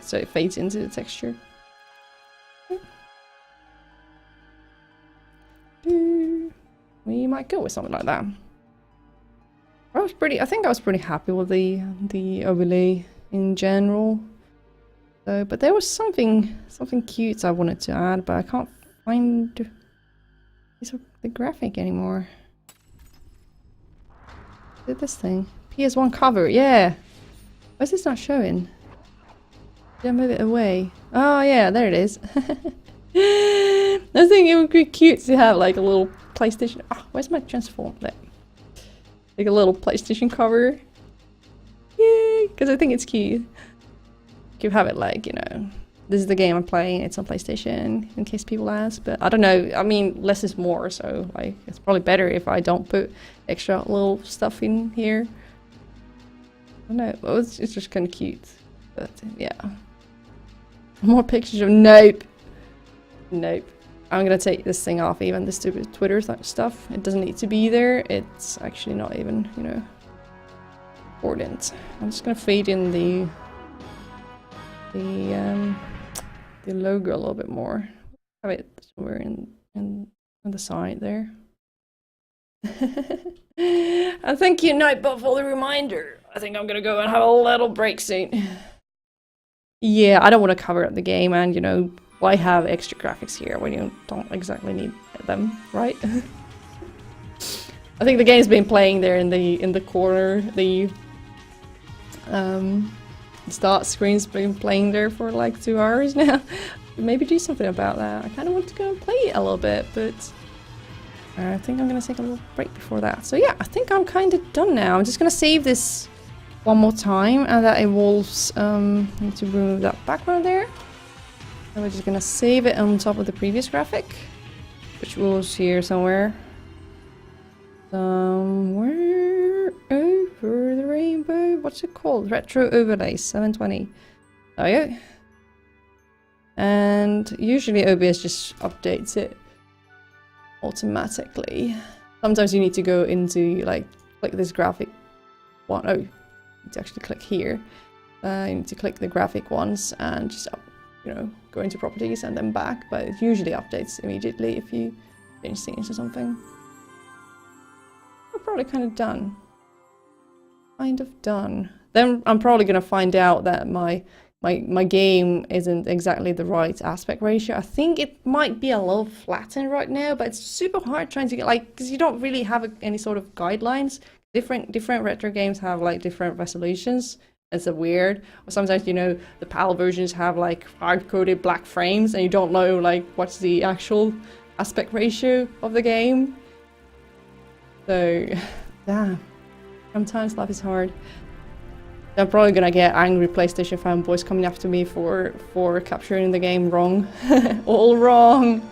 so it fades into the texture. We might go with something like that. I think I was pretty happy with the overlay in general. So, but there was something cute I wanted to add, but I can't find the graphic anymore. Is it this thing? PS1 cover, yeah. Why is this not showing? Did I move it away? Oh yeah, there it is. I think it would be cute to have like a little PlayStation. Oh, where's my transform? There. Like a little PlayStation cover. Yay! Because I think it's cute. You have it like, you know, this is the game I'm playing, it's on PlayStation, in case people ask. But I don't know, I mean, less is more, so like it's probably better if I don't put extra little stuff in here. I don't know, well, it's just kind of cute. But yeah. More pictures of nope. Nope. I'm gonna take this thing off, even the stupid Twitter stuff. It doesn't need to be there. It's actually not even, you know, important. I'm just gonna fade in the logo a little bit more. Have it somewhere in on the side there. And thank you, Nightbot, for the reminder. I think I'm gonna go and have a little break soon. Yeah, I don't want to cover up the game, and you know, why have extra graphics here when you don't exactly need them, right? I think the game's been playing there in the corner. The start screen's been playing there for like 2 hours now. Maybe do something about that. I kind of want to go and play it a little bit, but I think I'm gonna take a little break before that. So yeah, I think I'm kind of done now. I'm just gonna save this one more time, and that involves need to remove that background there. And we're just gonna save it on top of the previous graphic, which was here somewhere. Somewhere over the rainbow. What's it called? Retro Overlay 720. There we go. And usually OBS just updates it automatically. Sometimes you need to go into, like, click this graphic one. Oh, you need to actually click here. You need to click the graphic once and just you know, go into properties and then back, but it usually updates immediately if you change scenes or something. We're probably kind of done. Then I'm probably gonna find out that my game isn't exactly the right aspect ratio. I think it might be a little flattened right now, but it's super hard trying to get, like, because you don't really have any sort of guidelines. Different retro games have like different resolutions. It's a weird. Or sometimes, you know, the PAL versions have like hard-coded black frames and you don't know like what's the actual aspect ratio of the game. So, yeah. Sometimes life is hard. I'm probably gonna get angry PlayStation fanboys coming after me for capturing the game wrong. All wrong.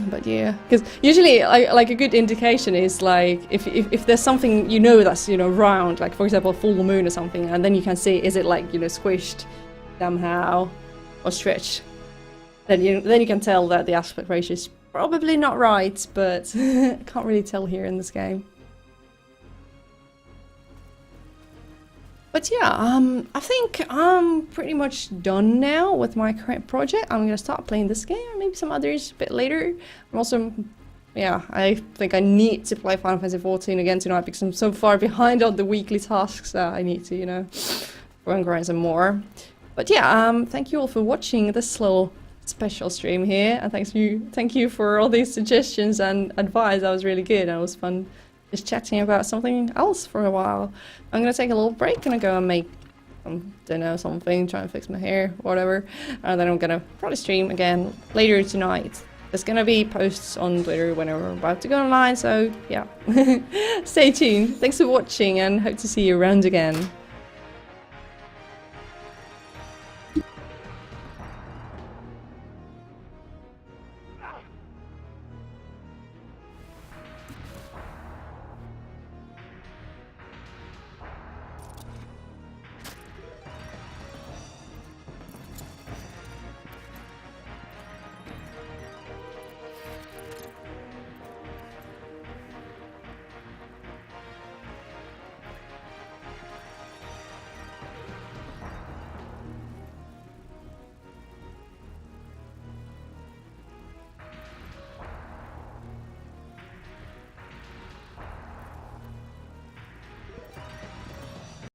But yeah, because usually like a good indication is like if there's something, you know, that's, you know, round, like for example a full moon or something, and then you can see, is it like, you know, squished somehow or stretched. then you can tell that the aspect ratio is probably not right, but can't really tell here in this game. But yeah, I think I'm pretty much done now with my current project. I'm gonna start playing this game, and maybe some others a bit later. I'm also, yeah, I think I need to play Final Fantasy XIV again tonight because I'm so far behind on the weekly tasks that I need to, you know, go and grind some more. But yeah, thank you all for watching this little special stream here, and thank you for all these suggestions and advice. That was really good, and it was fun just chatting about something else for a while. I'm gonna take a little break and go and make dinner or something, try and fix my hair, whatever, and then I'm gonna probably stream again later tonight. There's gonna be posts on Twitter whenever we're about to go online, so yeah. Stay tuned. Thanks for watching, and hope to see you around again.